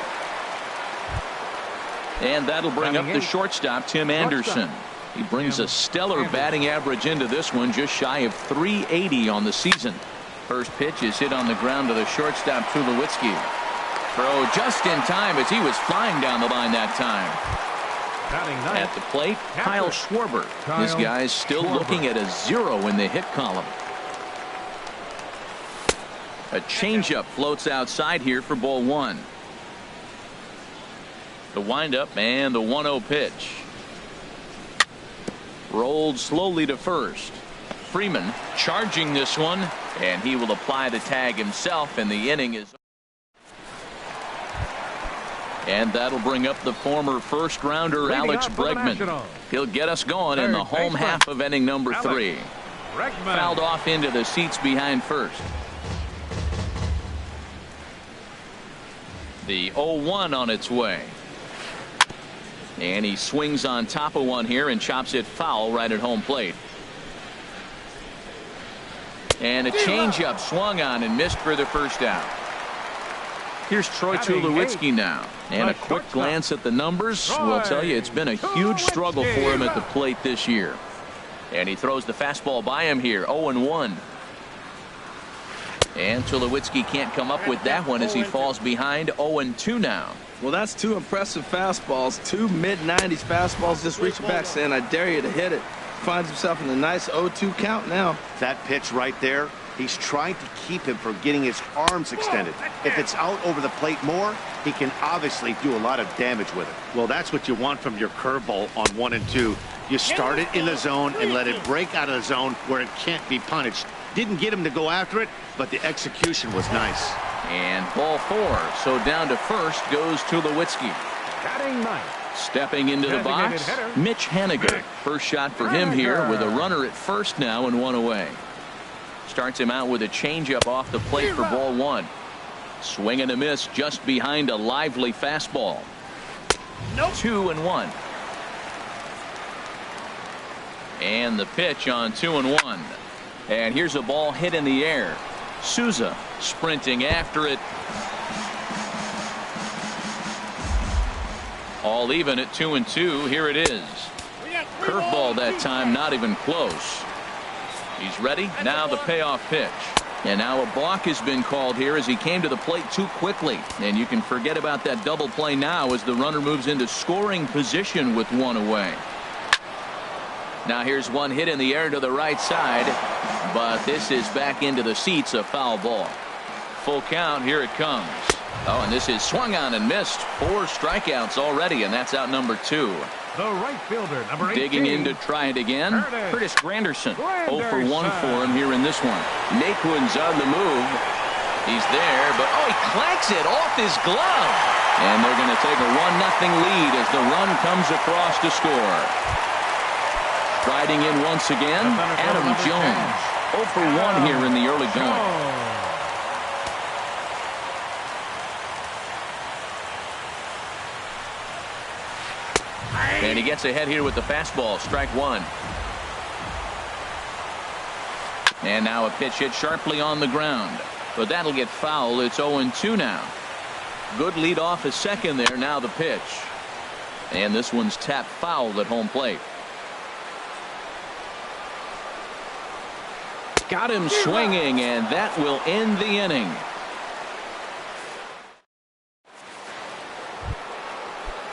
And that'll bring up the shortstop, Tim Anderson. He brings a stellar batting average into this one, just shy of 380 on the season. First pitch is hit on the ground to the shortstop, Tulowitzki. Throw just in time as he was flying down the line that time. At the plate, Kyle Schwarber. This guy's still looking at a 0 in the hit column. A changeup floats outside here for ball 1. The windup and the 1-0 pitch. Rolled slowly to first. Freeman charging this one, and he will apply the tag himself, and the inning is. And that'll bring up the former first rounder Alex Bregman. He'll get us going in the home half of inning number 3. Fouled off into the seats behind first. The 0-1 on its way. And he swings on top of one here and chops it foul right at home plate. And a changeup swung on and missed for the first out. Here's Troy Tulowitzki now. And a quick glance at the numbers will tell you it's been a huge struggle for him at the plate this year. And he throws the fastball by him here. 0-1. And Tulowitzki can't come up with that one as he falls behind. 0-2 now. Well, that's 2 impressive fastballs. 2 mid-90s fastballs just reaching back saying, I dare you to hit it. Finds himself in a nice 0-2 count now. That pitch right there, he's trying to keep him from getting his arms extended. If it's out over the plate more, he can obviously do a lot of damage with it. Well, that's what you want from your curveball on 1 and 2. You start it in the zone and let it break out of the zone where it can't be punished. Didn't get him to go after it, but the execution was nice. And ball 4. So down to first goes Tulowitzki. Stepping into the box, Mitch Haniger. First shot for him here with a runner at first now and 1 away. Starts him out with a changeup off the plate for ball 1. Swing and a miss just behind a lively fastball. 2-1. And the pitch on 2-1. And here's a ball hit in the air. Souza sprinting after it. All even at 2-2. Here it is. Curveball that time, not even close. He's ready. Now the payoff pitch. And now a balk has been called here as he came to the plate too quickly. And you can forget about that double play now as the runner moves into scoring position with 1 away. Now here's one hit in the air to the right side, but this is back into the seats, a foul ball. Full count, here it comes. Oh, and this is swung on and missed. 4 strikeouts already, and that's out number 2. The right fielder, number 18. Digging in to try it again, Curtis Granderson. 0 for 1 for him here in this one. Naquin's on the move. He's there, but oh, he clanks it off his glove. And they're going to take a 1-0 lead as the run comes across to score. Striding in once again, Adam Jones. 0 for 1 here in the early going. And he gets ahead here with the fastball. Strike one. And now a pitch hit sharply on the ground. But that'll get foul. It's 0-2 now. Good lead off at second there. Now the pitch. And this one's tapped foul at home plate. Got him swinging, and that will end the inning.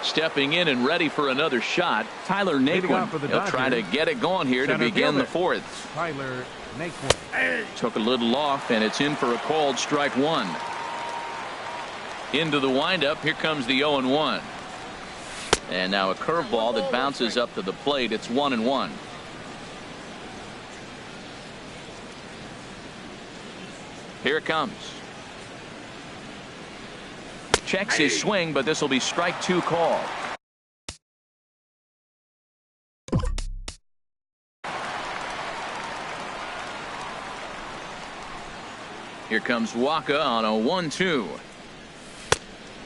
Stepping in and ready for another shot, Tyler Naquin. He'll try to get it going here to begin the fourth. Tyler Naquin took a little off, and it's in for a called strike one. Into the windup. Here comes the 0-1. And now a curveball that bounces up to the plate. It's 1-1. Here it comes. Checks his swing, but this will be strike two call. Here comes Waka on a 1-2.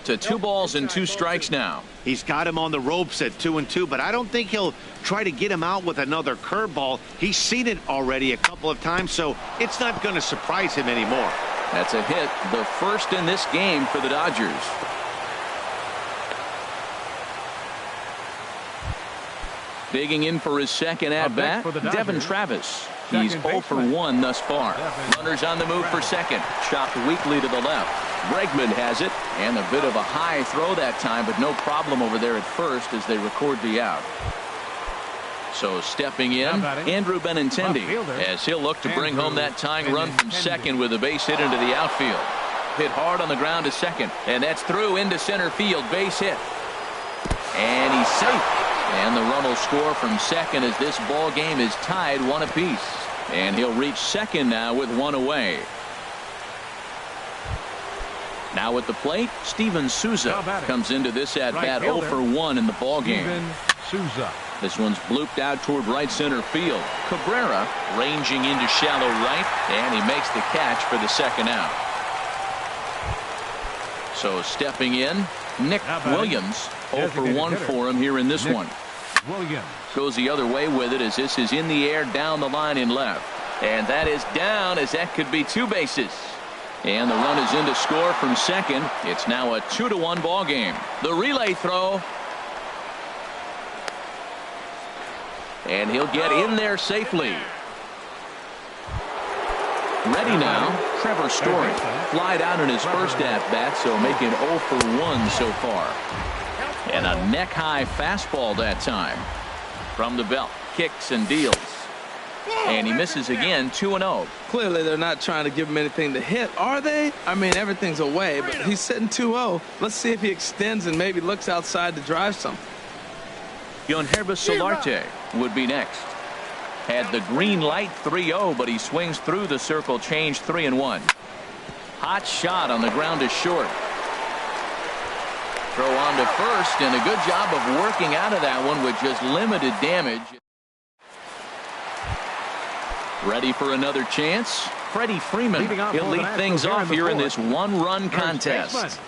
To 2 balls and 2 strikes now. He's got him on the ropes at 2-2, but I don't think he'll try to get him out with another curveball. He's seen it already a couple of times, so it's not going to surprise him anymore. That's a hit, the first in this game for the Dodgers. Digging in for his second at-bat, Devin Travis. He's 0 for 1 thus far. Runners on the move for second. Chopped weakly to the left. Bregman has it, and a bit of a high throw that time, but no problem over there at first as they record the out. So stepping in, Andrew Benintendi, as he'll look to bring home that tying run from second with a base hit into the outfield. Hit hard on the ground to second, and that's through into center field. Base hit. And he's safe. And the run will score from second as this ball game is tied 1 apiece. And he'll reach second now with 1 away. Now at the plate, Steven Souza comes into this at-bat 0 for 1 in the ball game. This one's blooped out toward right center field. Cabrera ranging into shallow right, and he makes the catch for the second out. So stepping in, Nick Williams. 0 for 1 for him here in this one. Williams goes the other way with it as this is in the air down the line in left. And that is down as that could be 2 bases. And the run is in to score from second. It's now a 2-1 ball game. The relay throw. And he'll get in there safely. Ready now, Trevor Story. Flied out in his first at-bat, so making 0 for 1 so far. And a neck-high fastball that time. From the belt, kicks and deals. And he misses again, 2-0. Clearly, they're not trying to give him anything to hit, are they? I mean, everything's away, but he's sitting 2-0. Let's see if he extends and maybe looks outside to drive something. Yohannes Solarte would be next. Had the green light 3-0, but he swings through the circle, change 3-1. Hot shot on the ground to short. Throw on to first, and a good job of working out of that one with just limited damage. Ready for another chance? Freddie Freeman. He'll lead things off here in this 1-run contest.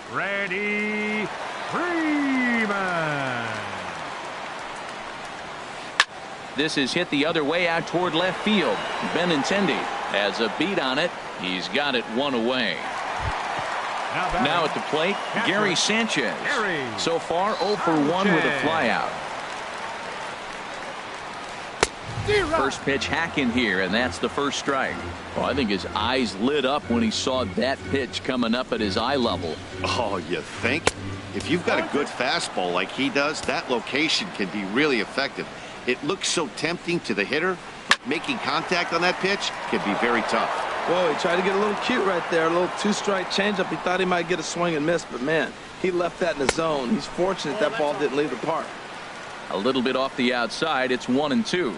Freddie Freeman. This is hit the other way out toward left field. Benintendi has a beat on it. He's got it 1 away. Now at the plate, Gary Sanchez. So far 0 for 1 with a flyout. First pitch hack in here, and that's the first strike. Well, I think his eyes lit up when he saw that pitch coming up at his eye level. Oh, you think? If you've got a good fastball like he does, that location can be really effective. It looks so tempting to the hitter, but making contact on that pitch can be very tough. Whoa, he tried to get a little cute right there, a little 2-strike changeup. He thought he might get a swing and miss, but man, he left that in the zone. He's fortunate that ball didn't leave the park. A little bit off the outside. It's 1-2.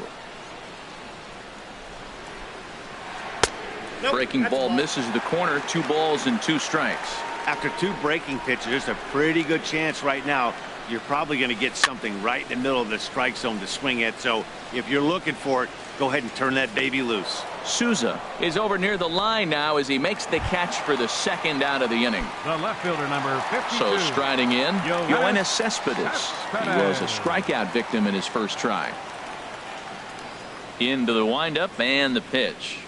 Breaking ball misses the corner. 2 balls and 2 strikes. After 2 breaking pitches, there's a pretty good chance right now you're probably going to get something right in the middle of the strike zone to swing at. So if you're looking for it, go ahead and turn that baby loose. Souza is over near the line now as he makes the catch for the second out of the inning. The left fielder, number 52. So striding in, Yoenis Cespedes. Cespedes. He was a strikeout victim in his first try. Into the windup and the pitch.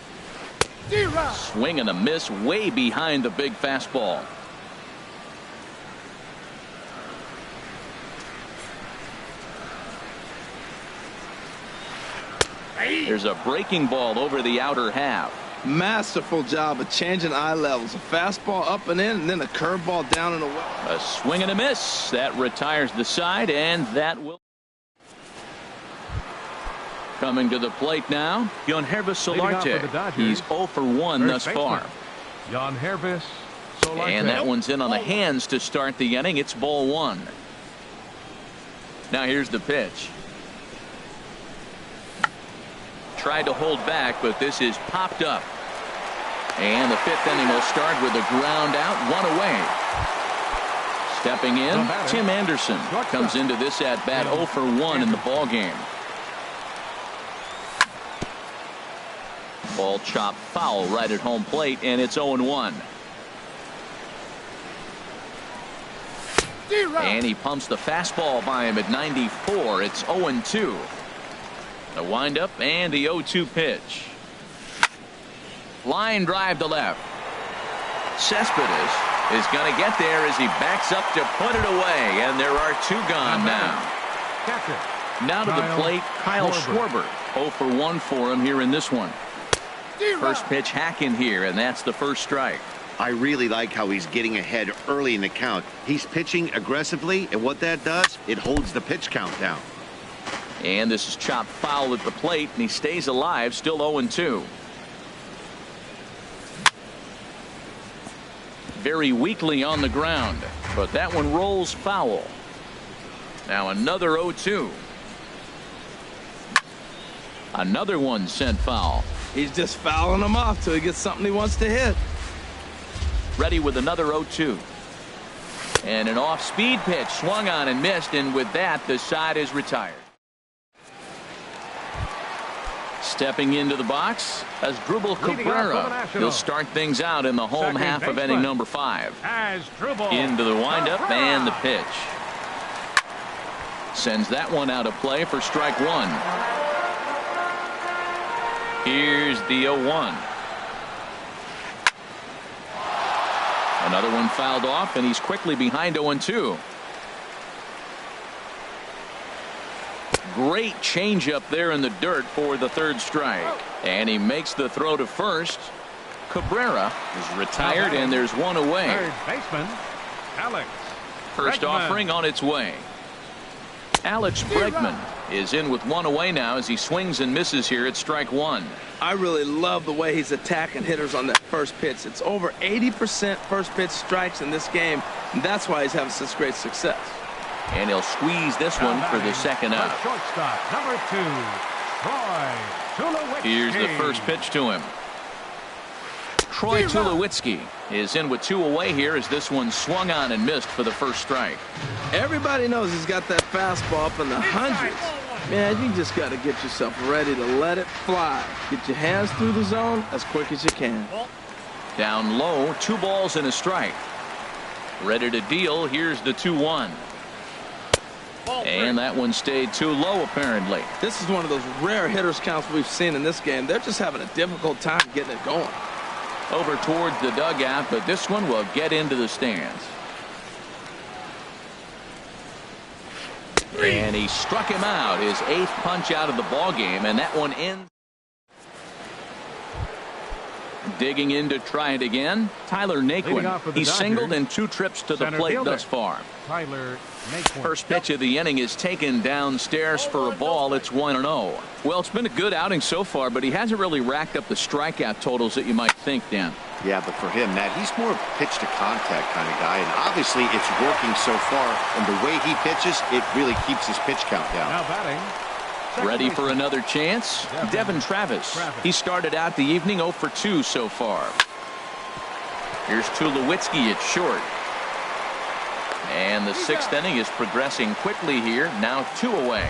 Swing and a miss way behind the big fastball. There's a breaking ball over the outer half. Masterful job of changing eye levels. A fastball up and in, and then a curveball down and away. A swing and a miss. That retires the side, and that will. Coming to the plate now, Yoenis Solarte. He's 0 for 1 thus far. Yoenis Solarte. And that one's in on the hands to start the inning. It's ball 1. Now here's the pitch. Tried to hold back, but this is popped up. And the 5th inning will start with a ground out, 1 away. Stepping in, Tim Anderson comes into this at bat 0 for 1 in the ball game. Ball chopped foul right at home plate, and it's 0-1. And he pumps the fastball by him at 94. It's 0-2. The windup and the 0-2 pitch. Line drive to left. Cespedes is going to get there as he backs up to put it away, and there are 2 gone now. Now to the plate, Kyle Schwarber. 0 for 1 for him here in this one. First pitch hack in here, and that's the first strike. I really like how he's getting ahead early in the count. He's pitching aggressively, and what that does, it holds the pitch count down. And this is chopped foul at the plate, and he stays alive, still 0-2. Very weakly on the ground, but that one rolls foul. Now another 0-2. Another one sent foul. He's just fouling them off till he gets something he wants to hit. Ready with another 0-2. And an off-speed pitch swung on and missed, and with that, the side is retired. Stepping into the box, Asdrubal Cabrera. He'll start things out in the home half of inning number 5. Into the windup and the pitch. Sends that one out of play for strike 1. Here's the 0-1. Another one fouled off, and he's quickly behind 0-2. Great changeup there in the dirt for the 3rd strike. And he makes the throw to first. Cabrera is retired, and there's 1 away. Third baseman, Alex. First offering on its way. Alex Bregman is in with 1 away now as he swings and misses here at strike 1. I really love the way he's attacking hitters on that first pitch. It's over 80% first pitch strikes in this game, and that's why he's having such great success. And he'll squeeze this one for the second out. Shortstop, number 2, Troy Tulowitzki. Here's the first pitch to him. Troy Tulowitzki is in with 2 away here as this one swung on and missed for the first strike. Everybody knows he's got that fastball up in the hundreds. Man, you just got to get yourself ready to let it fly. Get your hands through the zone as quick as you can. Down low, 2 balls and a strike. Ready to deal. Here's the 2-1. And that one stayed too low, apparently. This is one of those rare hitters counts we've seen in this game. They're just having a difficult time getting it going. Over towards the dugout, but this one will get into the stands. And he struck him out, his 8th punch out of the ball game, and that one ends. Digging in to try it again, Tyler Naquin. He's singled in 2 trips to the plate thus far. Tyler Naquin. First pitch of the inning is taken downstairs for a ball. It's 1-0. Well, it's been a good outing so far, but he hasn't really racked up the strikeout totals that you might think, Dan. Yeah, but for him, Matt, he's more of a pitch to contact kind of guy, and obviously it's working so far, and the way he pitches, it really keeps his pitch count down. Now batting. Ready for another chance? Devin Travis. He started out the evening 0 for 2 so far. Here's Tulowitzki at short. And the sixth inning is progressing quickly here. Now 2 away.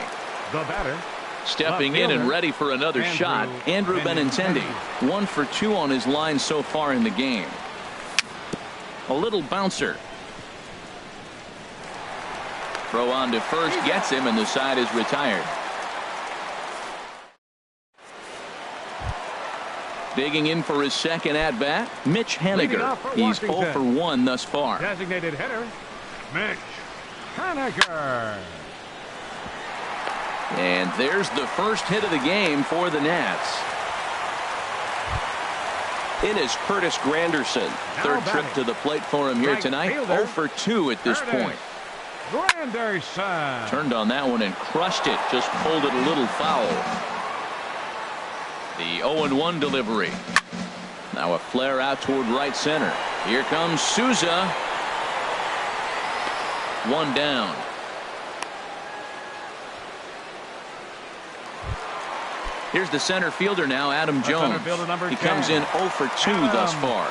The batter. Stepping in and ready for another shot, Andrew Benintendi. 1 for 2 on his line so far in the game. A little bouncer. Throw on to first gets him, and the side is retired. Digging in for his second at-bat, Mitch Haniger. He's 0 for 1 thus far. Designated hitter, Mitch Haniger. And there's the first hit of the game for the Nats. In is Curtis Granderson. Third trip to the plate for him here tonight. 0 for 2 at this point. Granderson. Turned on that one and crushed it. Just pulled it a little foul. The 0-1 delivery. Now a flare out toward right center. Here comes Souza. 1 down. Here's the center fielder now, Adam Jones. He comes in 0 for 2 thus far.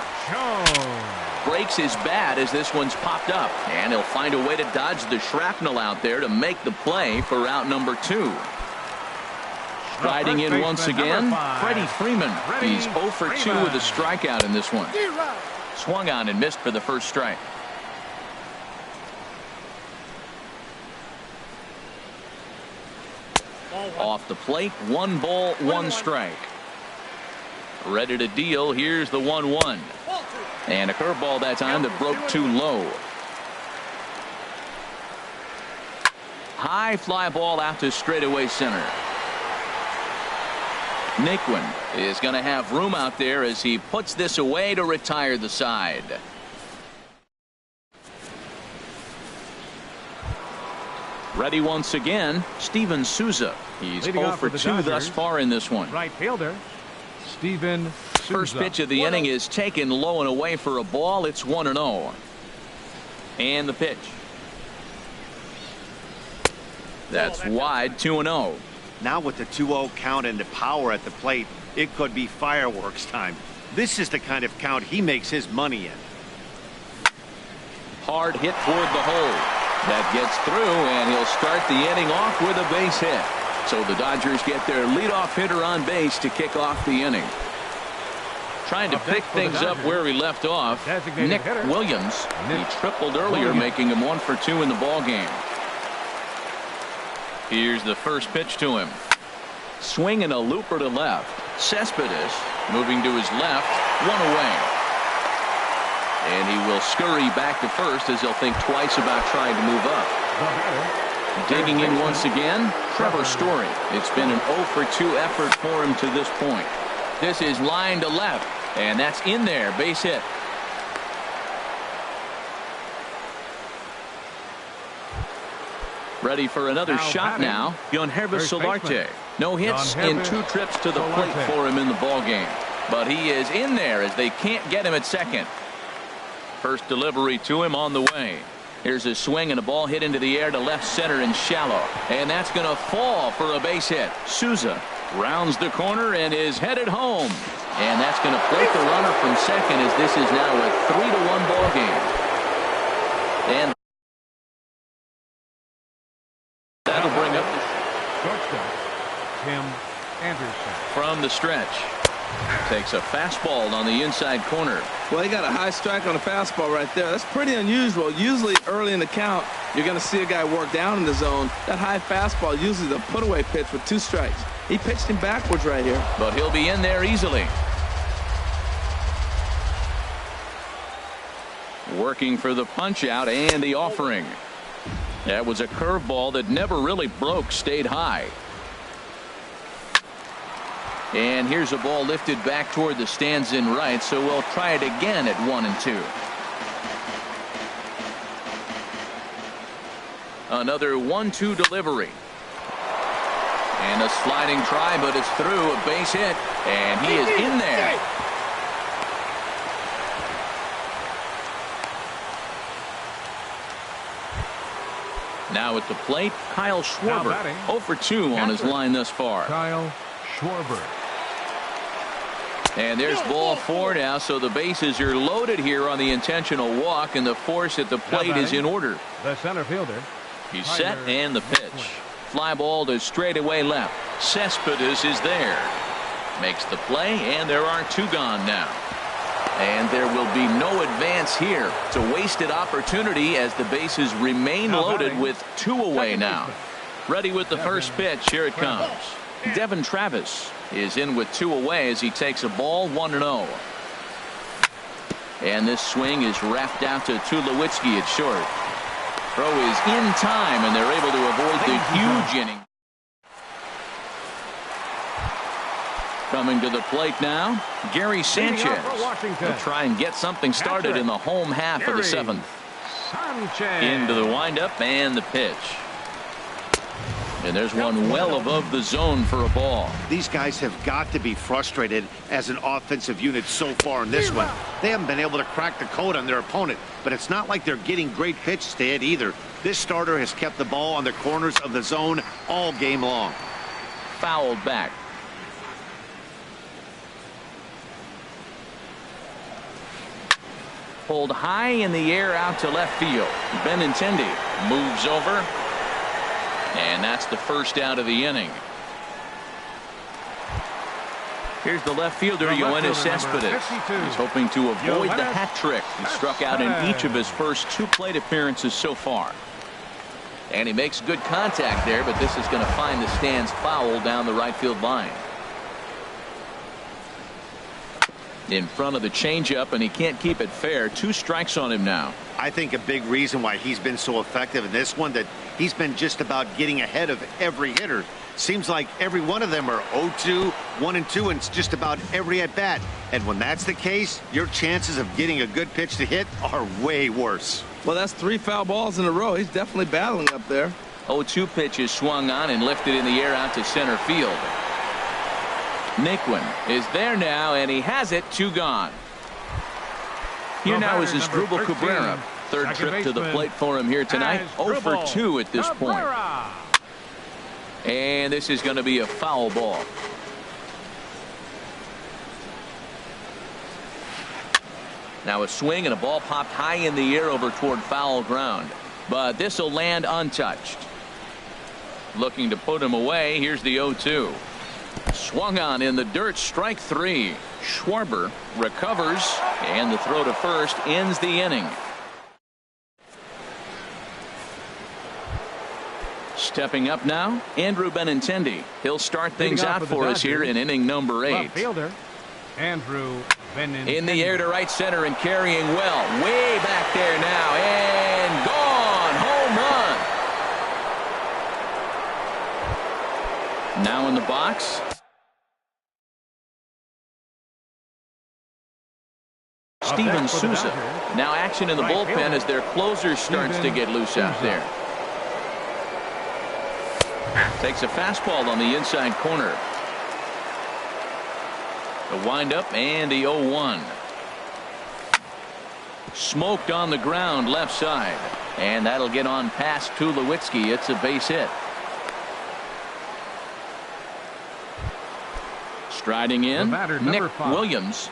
Breaks his bat as this one's popped up. And he'll find a way to dodge the shrapnel out there to make the play for out number 2. Striding in once again, Freddie Freeman. He's 0 for 2 with a strikeout in this one. Swung on and missed for the first strike. Off the plate, 1 ball, 1 strike. Ready to deal. Here's the 1-1. And a curveball that time that broke too low. High fly ball out to straightaway center. Naquin is going to have room out there as he puts this away to retire the side. Ready once again, Steven Souza. He's 0 for 2 thus far in this one. Right fielder, Steven Souza. First pitch of the inning is taken low and away for a ball. It's 1-0. And the pitch. That's wide, 2-0. Now with the 2-0 count and the power at the plate, it could be fireworks time. This is the kind of count he makes his money in. Hard hit toward the hole. That gets through, and he'll start the inning off with a base hit. So the Dodgers get their leadoff hitter on base to kick off the inning. Trying to pick things up where he left off, Nick Williams. He tripled earlier, making him 1 for 2 in the ball game. Here's the first pitch to him. Swinging a looper to left. Cespedes moving to his left, 1 away. And he will scurry back to first as he'll think twice about trying to move up. Digging in once again, Trevor Story. It's been an 0 for 2 effort for him to this point. This is line to left, and that's in there, base hit. Ready for another shot now. Yohannes Solarte. No hits in 2 trips to the plate for him in the ball game. But he is in there as they can't get him at second. First delivery to him on the way. Here's a swing and a ball hit into the air to left center and shallow. And that's going to fall for a base hit. Souza rounds the corner and is headed home. And that's going to plate the runner from second as this is now a 3-1 ball game. And that'll bring up the shortstop, Tim Anderson. From the stretch. Takes a fastball on the inside corner. Well, he got a high strike on a fastball right there. That's pretty unusual. Usually early in the count, you're going to see a guy work down in the zone. That high fastball usually the put-away pitch with 2 strikes. He pitched him backwards right here. But he'll be in there easily. Working for the punch-out and the offering. That was a curveball that never really broke, stayed high. And here's a ball lifted back toward the stands in right, so we'll try it again at 1-2. Another 1-2 delivery. And a sliding try, but it's through, a base hit, and he is in there. Now at the plate, Kyle Schwarber. 0 for 2 on his line thus far. Kyle Schwarber. And there's ball 4 now, so the bases are loaded here on the intentional walk, and the force at the plate is in order. The center fielder. He's set, and the pitch. Fly ball to straightaway left. Cespedes is there. Makes the play, and there are 2 gone now. And there will be no advance here. It's a wasted opportunity as the bases remain loaded with 2 away now. Ready with the first pitch. Here it comes. Devin Travis is in with 2 away as he takes a ball 1-0. And this swing is wrapped out to Tulowitzki at short. Throw is in time, and they're able to avoid the huge inning. Coming to the plate now, Gary Sanchez. He'll try and get something started in the home half of the 7th. Into the windup and the pitch. And there's one well above the zone for a ball. These guys have got to be frustrated as an offensive unit so far in this one. They haven't been able to crack the code on their opponent, but it's not like they're getting great pitches to hit either. This starter has kept the ball on the corners of the zone all game long. Fouled back. Pulled high in the air out to left field. Benintendi moves over. And that's the first out of the inning. Here's the left fielder, Yoenis Cespedes. He's hoping to avoid the hat trick. He struck out in each of his first 2 plate appearances so far. And he makes good contact there, but this is going to find the stands foul down the right field line. In front of the changeup, and he can't keep it fair. 2 strikes on him now. I think a big reason why he's been so effective in this one, that he's been just about getting ahead of every hitter. Seems like every one of them are 0-2, 1-2, and it's just about every at bat. And when that's the case, your chances of getting a good pitch to hit are way worse. Well, that's 3 foul balls in a row. He's definitely battling up there. 0-2 pitch is swung on and lifted in the air out to center field. Naquin is there now, and he has it. 2 gone. Here now is Asdrubal Cabrera. 3rd trip to the plate for him here tonight. 0 for 2 at this point. And this is going to be a foul ball. Now a swing and a ball popped high in the air over toward foul ground. But this will land untouched. Looking to put him away. Here's the 0-2. Swung on in the dirt. Strike 3. Schwarber recovers, and the throw to first ends the inning. Stepping up now, Andrew Benintendi. He'll start things out for us here in inning number 8. Left fielder, Andrew Benintendi. In the air to right center and carrying well. Way back there now, and gone. Home run. Now in the box. Steven Souza. Now action in the bullpen as their closer starts to get loose out there. Takes a fastball on the inside corner. The windup and the 0-1. Smoked on the ground left side. And that'll get on past Tulowitzki. It's a base hit. Striding in, Nick Williams.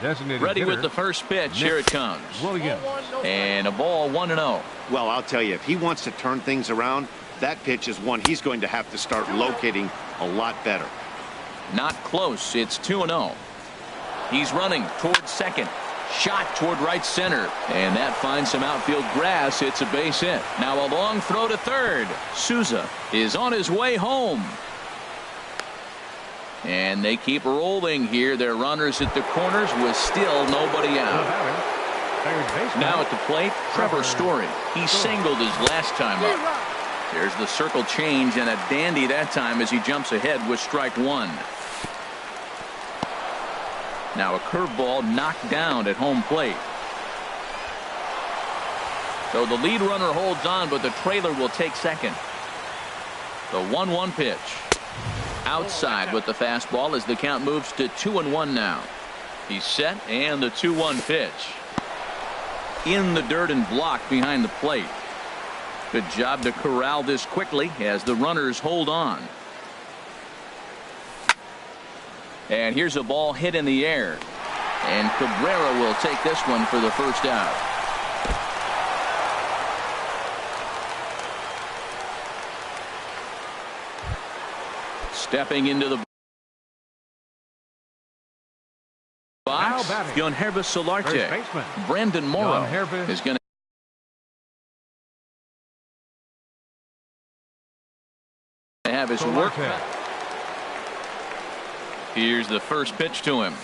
Ready with the first pitch. Here it comes. Williams. And a ball 1-0. Well, I'll tell you, if he wants to turn things around, that pitch is one he's going to have to start locating a lot better. Not close. It's 2-0. He's running towards second. Shot toward right center. And that finds some outfield grass. It's a base hit. Now a long throw to third. Souza is on his way home. And they keep rolling here. Their runners at the corners with still nobody out. Now at the plate, Trevor Story. He singled his last time up. There's the circle change, and a dandy that time as he jumps ahead with strike 1. Now a curveball knocked down at home plate. So the lead runner holds on, but the trailer will take second. The 1-1 pitch. Outside with the fastball as the count moves to 2-1 now. He's set, and the 2-1 pitch. In the dirt and blocked behind the plate. Good job to corral this quickly as the runners hold on. And here's a ball hit in the air. And Cabrera will take this one for the first out. Stepping into the box, Yonhervis Solarte. Brandon Morrow is going to have his work. Here's the first pitch to him.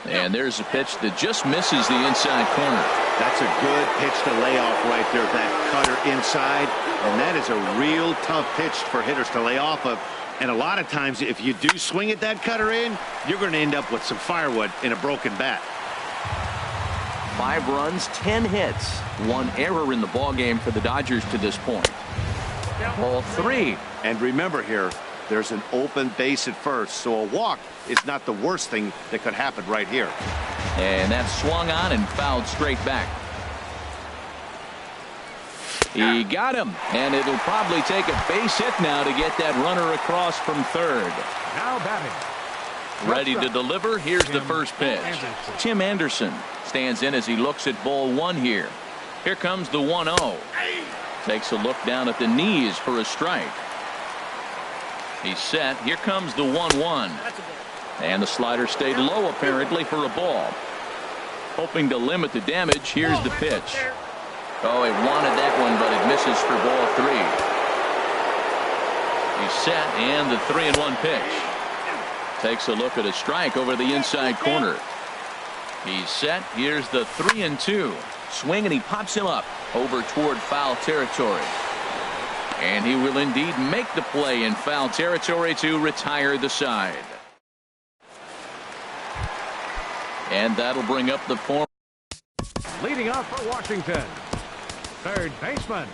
And there's a pitch that just misses the inside corner. That's a good pitch to lay off right there, that cutter inside. And that is a real tough pitch for hitters to lay off of. And a lot of times, if you do swing at that cutter in, you're going to end up with some firewood in a broken bat. 5 runs, 10 hits. 1 error in the ballgame for the Dodgers to this point. Ball 3. And remember here, there's an open base at first, so a walk is not the worst thing that could happen right here. And that's swung on and fouled straight back. He got him, and it'll probably take a base hit now to get that runner across from third. Now batting. Ready to deliver. Here's the first pitch. Tim Anderson stands in as he looks at ball 1 here. Here comes the 1-0. Takes a look down at the knees for a strike. He's set. Here comes the 1-1. And the slider stayed low apparently for a ball. Hoping to limit the damage. Here's the pitch. Oh, he wanted that one, but it misses for ball 3. He's set, and the 3-1 pitch. Takes a look at a strike over the inside corner. He's set. Here's the 3-2. Swing, and he pops him up over toward foul territory. And he will indeed make the play in foul territory to retire the side. And that'll bring up the form. Leading off for Washington, third baseman,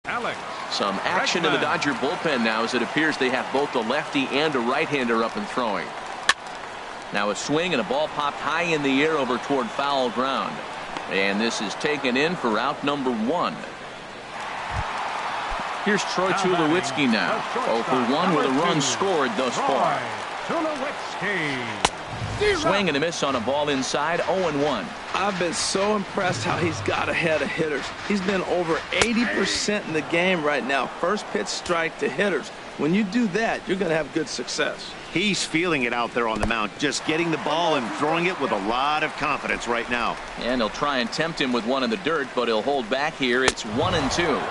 Alex. Some action in the Dodger bullpen now as it appears they have both a lefty and a right-hander up and throwing. Now a swing and a ball popped high in the air over toward foul ground. And this is taken in for out number 1. Here's Troy Tulowitzki now. 0 for 1 with a run scored thus far. Tulowitzki. Swing and a miss on a ball inside. 0-1. I've been so impressed how he's got ahead of hitters. He's been over 80% in the game right now. First pitch strike to hitters. When you do that, you're going to have good success. He's feeling it out there on the mound, just getting the ball and throwing it with a lot of confidence right now. And he'll try and tempt him with one in the dirt, but he'll hold back here. It's 1-2.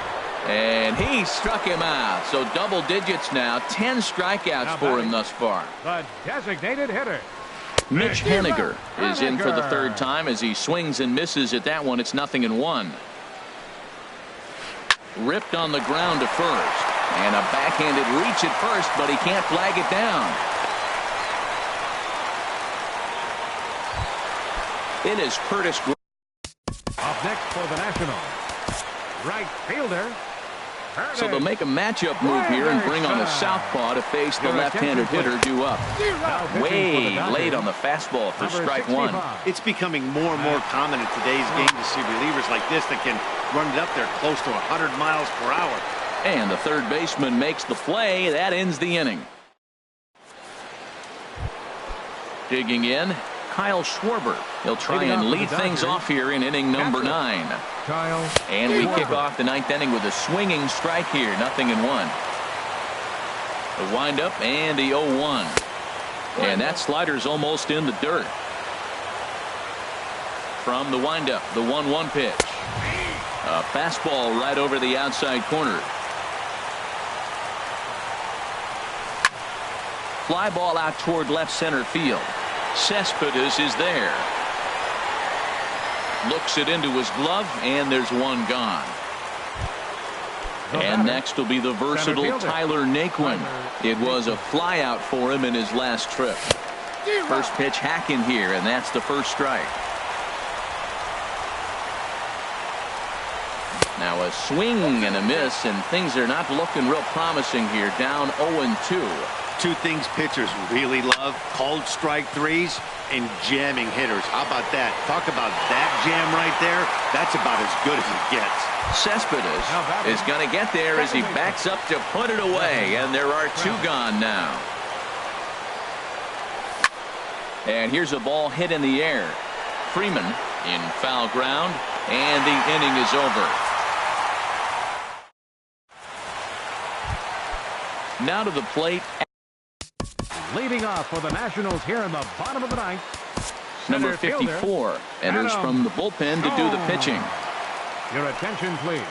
And he struck him out. So double digits now. 10 strikeouts for him thus far. The designated hitter, Mitch Haniger is in for the third time as he swings and misses at that one. It's 0-1. Ripped on the ground to first. And a backhanded reach at first, but he can't flag it down. It is Curtis. up next for the National, right fielder. So they'll make a matchup move here and bring on the southpaw to face the left-handed hitter due up. Way late on the fastball for strike 1. It's becoming more and more common in today's game to see relievers like this that can run it up there close to 100 miles per hour. And the third baseman makes the play. That ends the inning. Digging in, Kyle Schwarber. He'll try and lead things off here in inning number 9. And we kick off the 9th inning with a swinging strike here. 0-1. The windup and the 0-1. And that slider's almost in the dirt. From the windup, the 1-1 pitch. A fastball right over the outside corner. Fly ball out toward left center field. Cespedes is there. Looks it into his glove, and there's one gone. And next will be the versatile Tyler Naquin. It was a fly out for him in his last trip. First pitch hacking here, and that's the first strike. Now a swing and a miss, and things are not looking real promising here. Down 0-2. Two things pitchers really love: called strike threes and jamming hitters. How about that? Talk about that jam right there. That's about as good as it gets. Cespedes is going to get there as he backs up to put it away, and there are two gone now. And here's a ball hit in the air. Freeman in foul ground, and the inning is over. Now to the plate. Leading off for the Nationals here in the bottom of the ninth. Number Center 54 fielder, enters Adam from the bullpen to do the pitching. Your attention, please.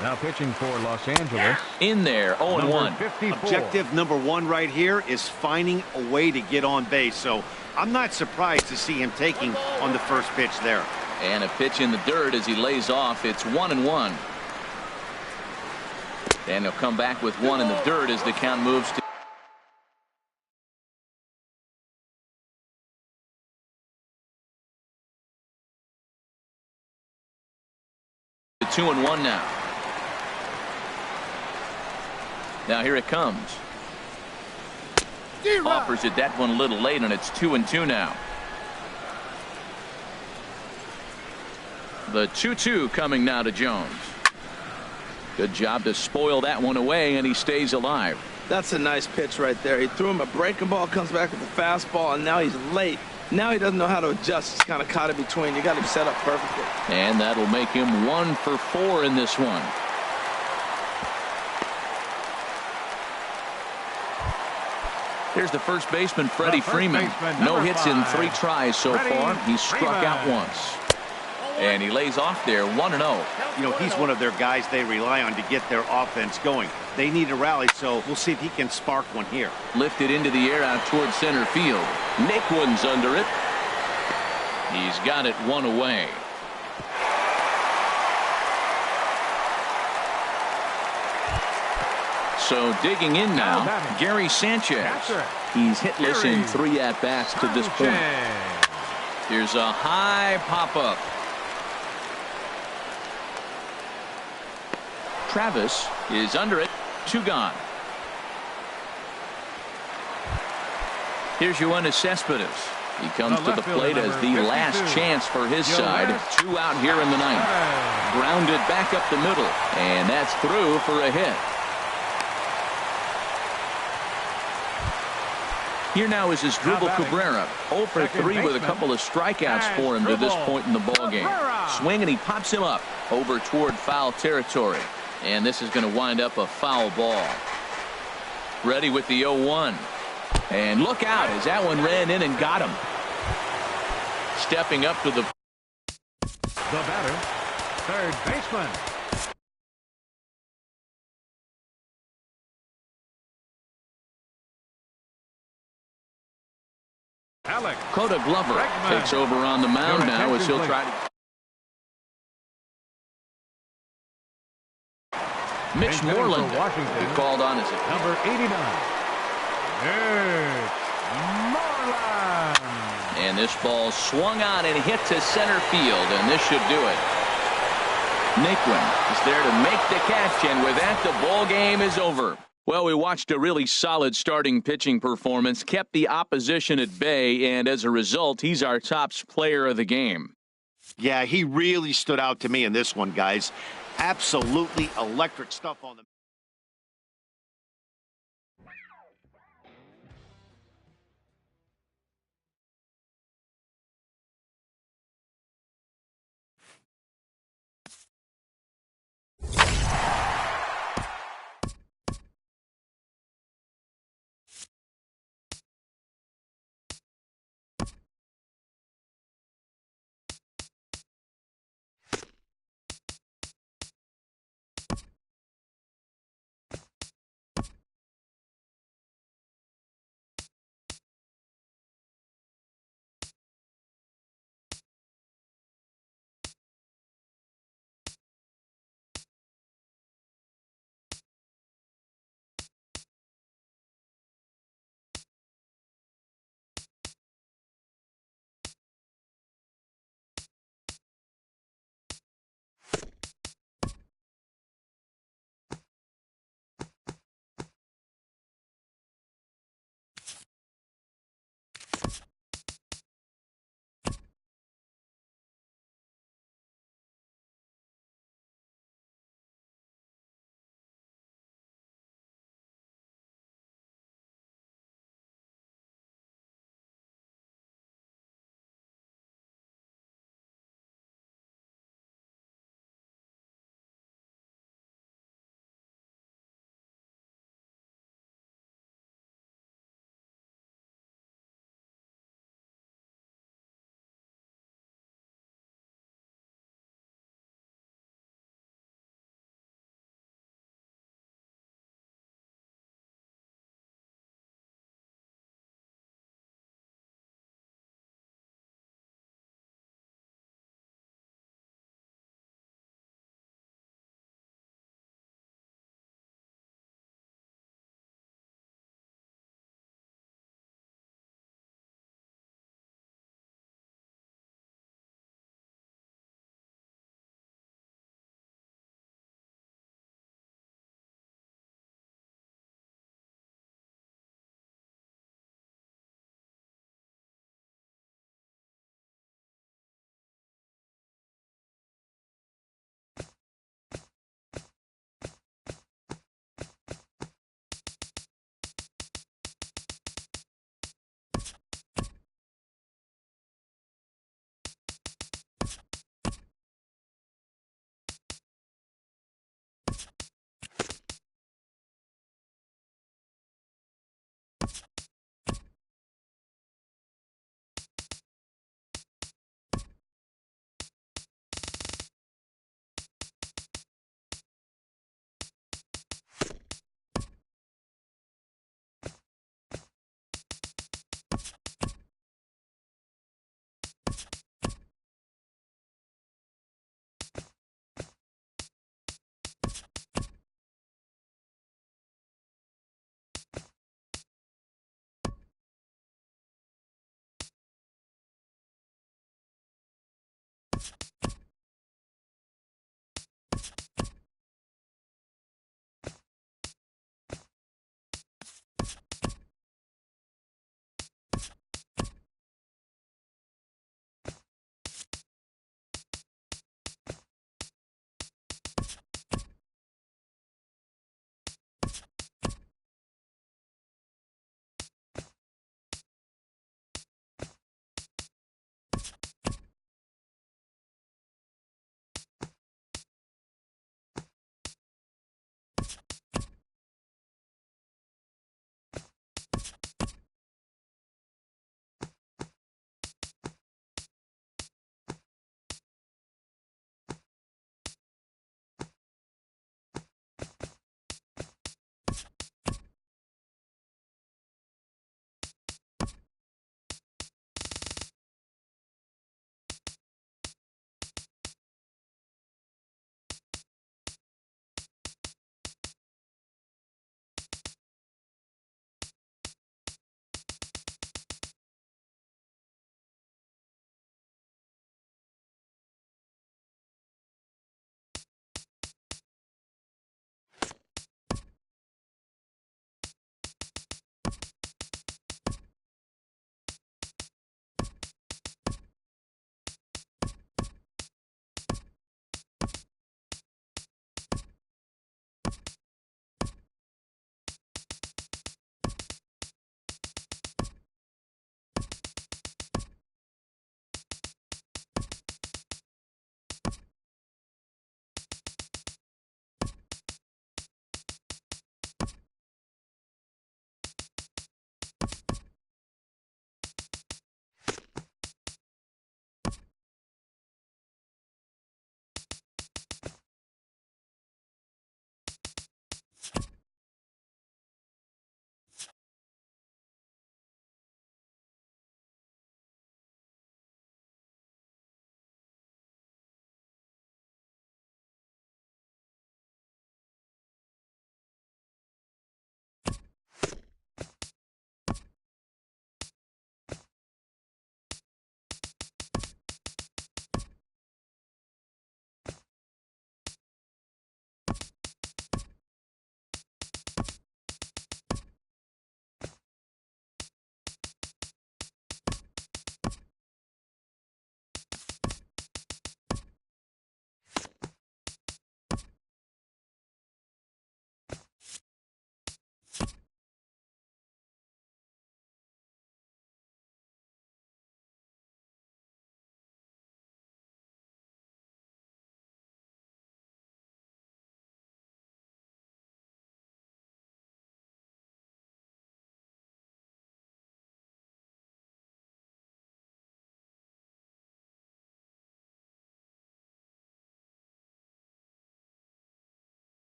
Now pitching for Los Angeles. In there, 0-1. 54. Objective number one right here is finding a way to get on base. So I'm not surprised to see him taking on the first pitch there. And a pitch in the dirt as he lays off. It's 1-1. And he'll come back with one in the dirt as the count moves to 2-1 now. Now here it comes. Offers it that one a little late, and it's 2-2 now. The 2-2 coming now to Jones. Good job to spoil that one away, and he stays alive. That's a nice pitch right there. He threw him a breaking ball, comes back with a fastball, and now he's late. Now he doesn't know how to adjust. He's kind of caught in between. You got him set up perfectly. And that'll make him 1 for 4 in this one. Here's the first baseman, Freddie Freeman. No hits in 3 tries so far. He's struck out once. And he lays off there 1-0. You know, he's one of their guys they rely on to get their offense going. They need a rally, so we'll see if he can spark one here. Lifted into the air out towards center field. Naquin's under it. He's got it 1 away. So digging in now, Gary Sanchez. He's hitless in 3 at-bats to this point. Here's a high pop-up. Travis is under it. 2 gone. Here's Yoenis Cespedes. He comes to the plate as the last chance for his side. 2 out here in the 9th. Grounded back up the middle, and that's through for a hit. Here now is his Dribble Cabrera. 0 for 3 with a couple of strikeouts for him to this point in the ballgame. Swing, and he pops him up over toward foul territory. And this is going to wind up a foul ball. Ready with the 0-1. And look out as that one ran in and got him. Stepping up to the batter, third baseman. Alec Coda Glover takes over on the mound now as he'll try to. Mitch Moreland will be called on as it. Number 89. Mitch Moreland. And this ball swung on and hit to center field, and this should do it. Naquin is there to make the catch, and with that, the ball game is over. Well, we watched a really solid starting pitching performance, kept the opposition at bay, and as a result, he's our top player of the game. Yeah, he really stood out to me in this one, guys. Absolutely electric stuff on the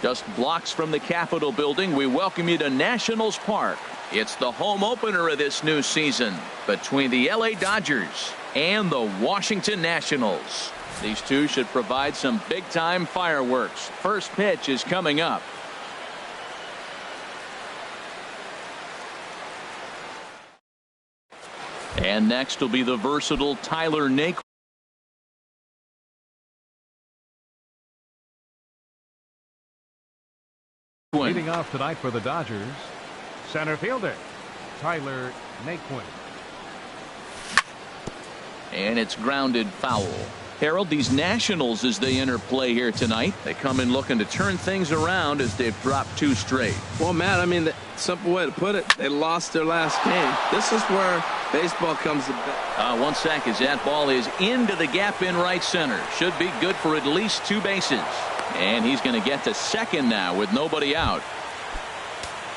Just blocks from the Capitol building, we welcome you to Nationals Park. It's the home opener of this new season between the LA Dodgers and the Washington Nationals. These two should provide some big-time fireworks. First pitch is coming up. And next will be the versatile Tyler Naquin. Leading off tonight for the Dodgers, center fielder Tyler Naquin. And it's grounded foul. Harold, these Nationals, as they enter play here tonight, they come in looking to turn things around as they've dropped 2 straight. Well, Matt, I mean, the simple way to put it, they lost their last game. This is where baseball comes to bet. 1 sec as that ball is into the gap in right center. Should be good for at least 2 bases. And he's going to get to second now with nobody out.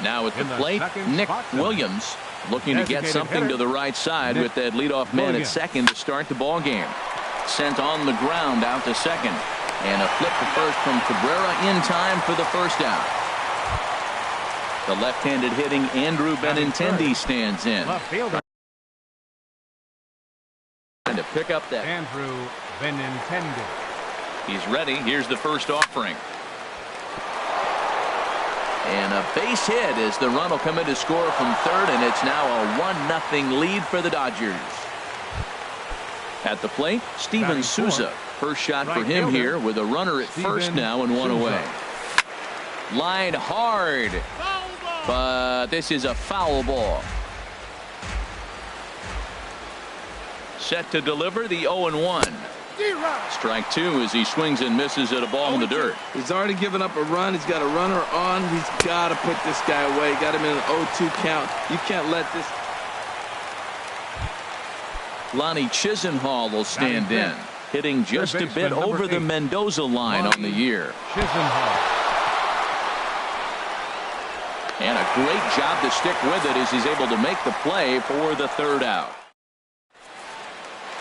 Now at the plate, Nick Williams looking to get something to the right side with that leadoff man at second to start the ball game. Sent on the ground out to second. And a flip to first from Cabrera in time for the first out. The left-handed hitting Andrew Benintendi stands in. Left fielder. Trying to pick up that. Andrew Benintendi. He's ready. Here's the first offering. And a base hit as the run will come in to score from third, and it's now a 1-0 lead for the Dodgers. At the plate, Steven Souza. First shot for him here with a runner at first now and 1 away. Line hard, but this is a foul ball. Set to deliver the 0-1. Strike 2 as he swings and misses at a ball in the dirt. He's already given up a run. He's got a runner on. He's got to put this guy away. Got him in an 0-2 count. You can't let this. Lonnie Chisenhall will stand in, hitting just a bit over the Mendoza line on the year. And a great job to stick with it as he's able to make the play for the third out.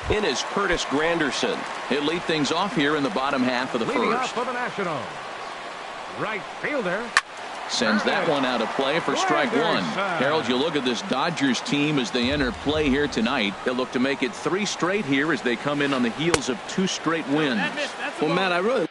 In is Curtis Granderson. He'll lead things off here in the bottom half of the Leading first. off for the Nationals, right fielder. Sends that one out of play for strike 1. Harold, you look at this Dodgers team as they enter play here tonight. They'll look to make it 3 straight here as they come in on the heels of 2 straight wins. Well, Matt, I really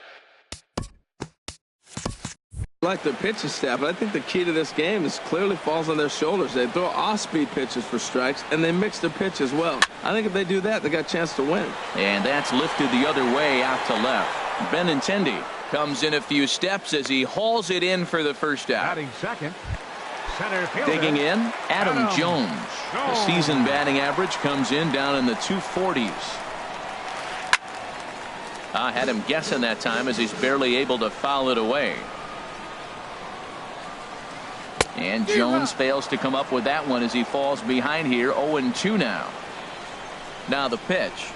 like their pitching staff, but I think the key to this game is clearly falls on their shoulders. They throw off-speed pitches for strikes, and they mix their pitch as well. I think if they do that, they got a chance to win. And that's lifted the other way out to left. Benintendi comes in a few steps as he hauls it in for the first out. Batting second, center fielder. Digging in, Adam Jones. The season batting average comes in down in the 240s. I had him guessing that time as he's barely able to foul it away. And Jones fails to come up with that one as he falls behind here. 0-2 now. Now the pitch.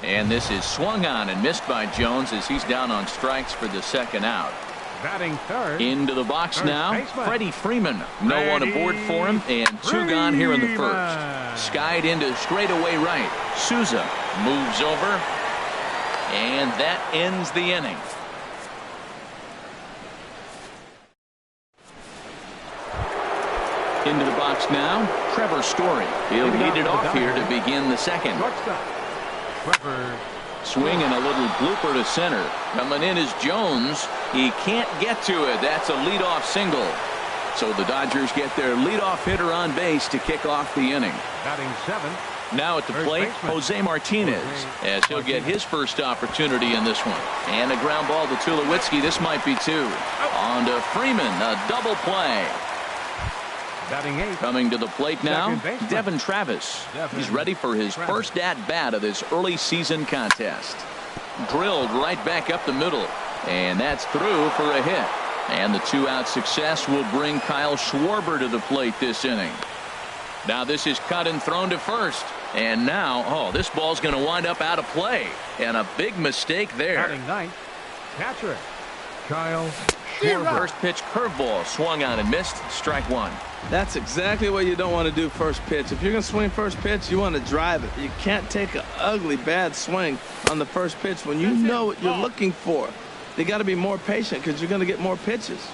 And this is swung on and missed by Jones as he's down on strikes for the second out. Batting third. Into the box now, Freddie Freeman. No one aboard for him, and 2 gone here in the first. Skied into straightaway right. Souza moves over, and that ends the inning. Into the box now, Trevor Story. He'll lead it off here to begin the second. Trevor. Swinging a little blooper to center. Coming in is Jones. He can't get to it. That's a leadoff single. So the Dodgers get their leadoff hitter on base to kick off the inning. Batting seventh. Now at the plate, Jose Martinez, as he'll get his first opportunity in this one. And a ground ball to Tulowitzki. This might be 2. On to Freeman, a double play. Batting eighth. Coming to the plate now, Devin Travis. He's ready for his first at-bat of this early season contest. Drilled right back up the middle. And that's through for a hit. And the 2-out success will bring Kyle Schwarber to the plate this inning. Now this is cut and thrown to first. And now, this ball's going to wind up out of play. And a big mistake there. Batting ninth, catcher Kyle Schwarber. First pitch curveball swung on and missed. Strike 1. That's exactly what you don't want to do first pitch. If you're going to swing first pitch, you want to drive it. You can't take an ugly, bad swing on the first pitch when you know what you're looking for. they got to be more patient because you're going to get more pitches.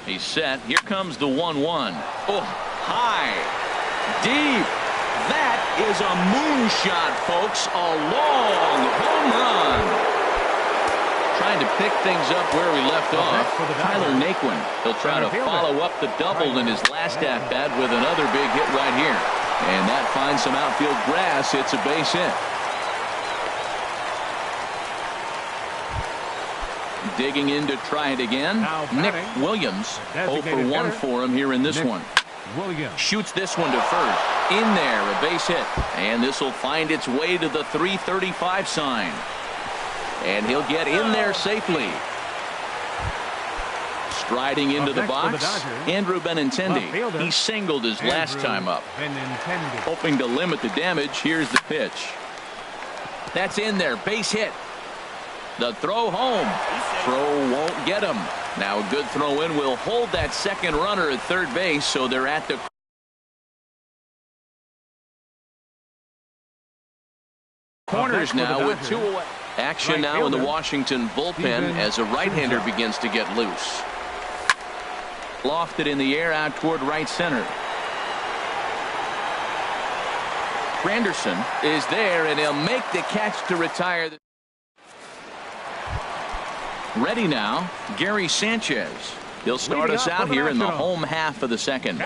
He's set. Here comes the 1-1. Oh, high, deep. That is a moonshot, folks. A long home run. Trying to pick things up where we left off. Tyler Naquin. He'll try to follow up the double in his last at-bat with another big hit right here. And that finds some outfield grass. It's a base hit. Digging in to try it again. Nick Williams. 0 for 1 for him here in this one. Shoots this one to first. In there, a base hit. And this will find its way to the 335 sign. And he'll get in there safely. Striding into the box, Andrew Benintendi. He singled his last time up. Hoping to limit the damage, here's the pitch. That's in there, base hit. The throw home. Throw won't get him. Now a good throw in will hold that second runner at third base, so they're at the corners now with 2 away. Action now in the Washington bullpen as a right-hander begins to get loose. Lofted in the air out toward right center. Granderson is there, and he'll make the catch to retire. Ready now, Gary Sanchez. He'll start us out here in the home half of the second.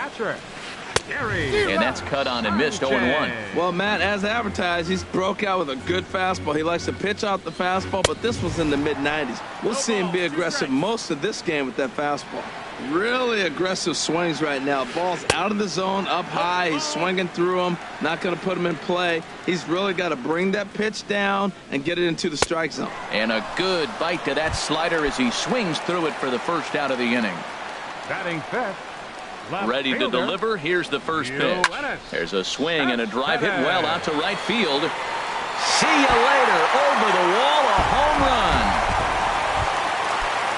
And that's cut on and missed. 0-1. Well, Matt, as advertised, he's broke out with a good fastball. He likes to pitch out the fastball, but this was in the mid-90s. We'll see him be aggressive most of this game with that fastball. Really aggressive swings right now. Ball's out of the zone, up high. He's swinging through him, not going to put him in play. He's really got to bring that pitch down and get it into the strike zone. And a good bite to that slider as he swings through it for the first out of the inning. Batting fifth. Ready to deliver. Here's the first pitch. There's a swing and a drive hit well out to right field. See you later. Over the wall, a home run.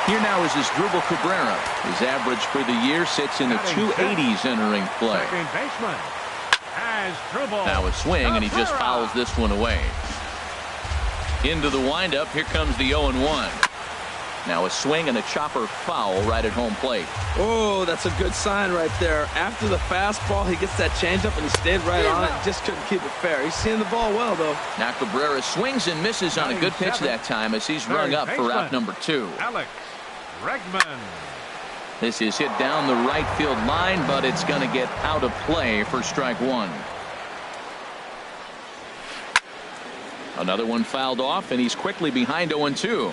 Here now is his Drupal Cabrera. His average for the year sits in the 280s entering play. Now a swing, and he just fouls this one away. Into the windup. Here comes the 0-1. Now a swing and a chopper foul right at home plate. Oh, that's a good sign right there. After the fastball, he gets that changeup and he stayed right on it. Just couldn't keep it fair. He's seeing the ball well, though. Now Cabrera swings and misses on a good pitch that time as he's rung up for out number 2. Alex Bregman. This is hit down the right field line, but it's going to get out of play for strike 1. Another one fouled off, and he's quickly behind 0-2.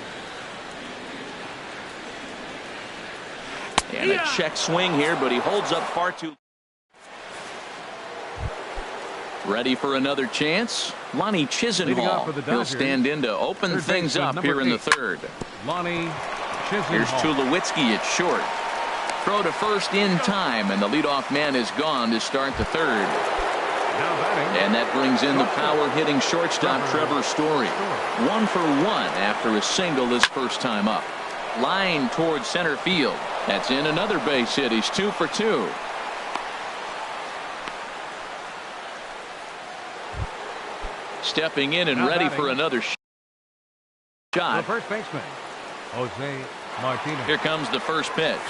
And a check swing here, but he holds up far too. Ready for another chance. Lonnie Chisenhall. He'll stand in to open things up here in the third. Lonnie Chisenhall. Here's Tulowitzki at short. Throw to first in time, and the leadoff man is gone to start the third. And that brings in the power-hitting shortstop Trevor Story. 1 for 1 after a single his first time up. Line towards center field. That's in another base hit. He's 2 for 2. Stepping in and ready for another shot. The first baseman, Jose Martinez. Here comes the first pitch.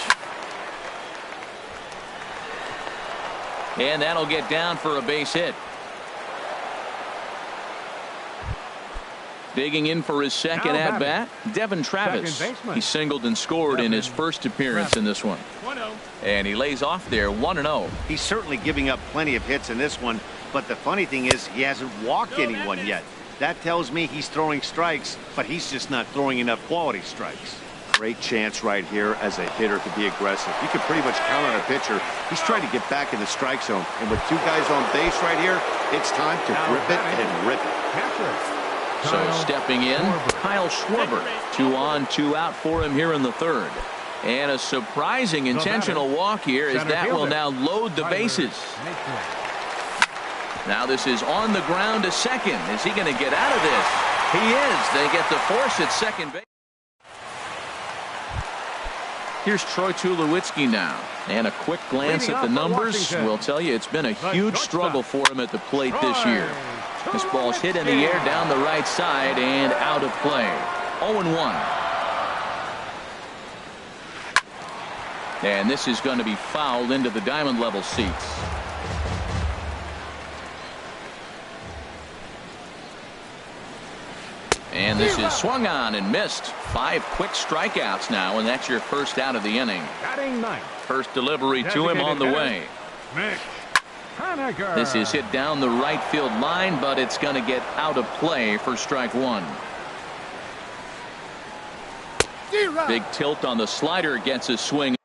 And that'll get down for a base hit. Digging in for his second at-bat, Devin Travis. He singled and scored in his first appearance in this one. And he lays off there 1-0. He's certainly giving up plenty of hits in this one, but the funny thing is he hasn't walked anyone yet. That tells me he's throwing strikes, but he's just not throwing enough quality strikes. Great chance right here as a hitter to be aggressive. You can pretty much count on a pitcher. He's trying to get back in the strike zone, and with 2 guys on base right here, it's time to grip it and rip it. So stepping in, Kyle Schwarber. 2 on, 2 out for him here in the third. And a surprising intentional walk here as that will now load the bases. Now this is on the ground to second. Is he going to get out of this? He is. They get the force at second base. Here's Troy Tulowitzki now. And a quick glance at the numbers will tell you it's been a huge struggle for him at the plate this year. This ball's hit in the air down the right side and out of play. 0-1. And this is going to be fouled into the diamond level seats. And this is swung on and missed. 5 quick strikeouts now, and that's your first out of the inning. Batting ninth. First delivery to him on the way. This is hit down the right field line, but it's going to get out of play for strike 1. Big tilt on the slider, gets a swing.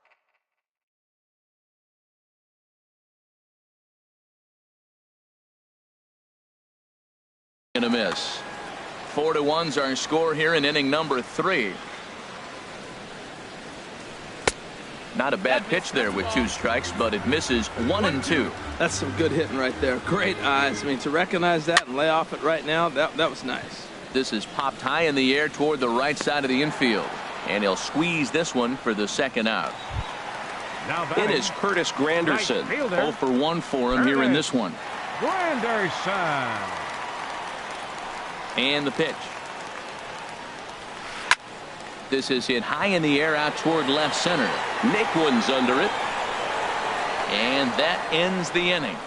And a miss. 4-1's our score here in inning number 3. Not a bad pitch there with 2 strikes, but it misses 1 and 2. That's some good hitting right there. Great eyes. I mean, to recognize that and lay off it right now, that was nice. This is popped high in the air toward the right side of the infield. And he'll squeeze this one for the second out. It is Curtis Granderson. 0 for 1 for him here in this one. Granderson. And the pitch. This is hit high in the air out toward left center. Naquin's under it. And that ends the inning.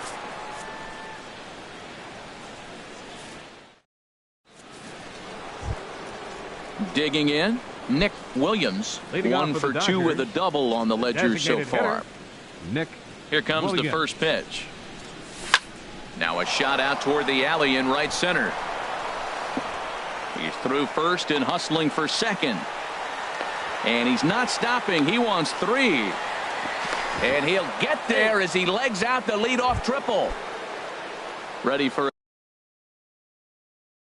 Digging in, Nick Williams. Leading 1 for 2 with a double on the ledger so far. Hitter, Nick Here comes Williams. the first pitch. Now a shot out toward the alley in right center. He's through first and hustling for second. And he's not stopping. He wants 3. And he'll get there as he legs out the leadoff triple. Ready for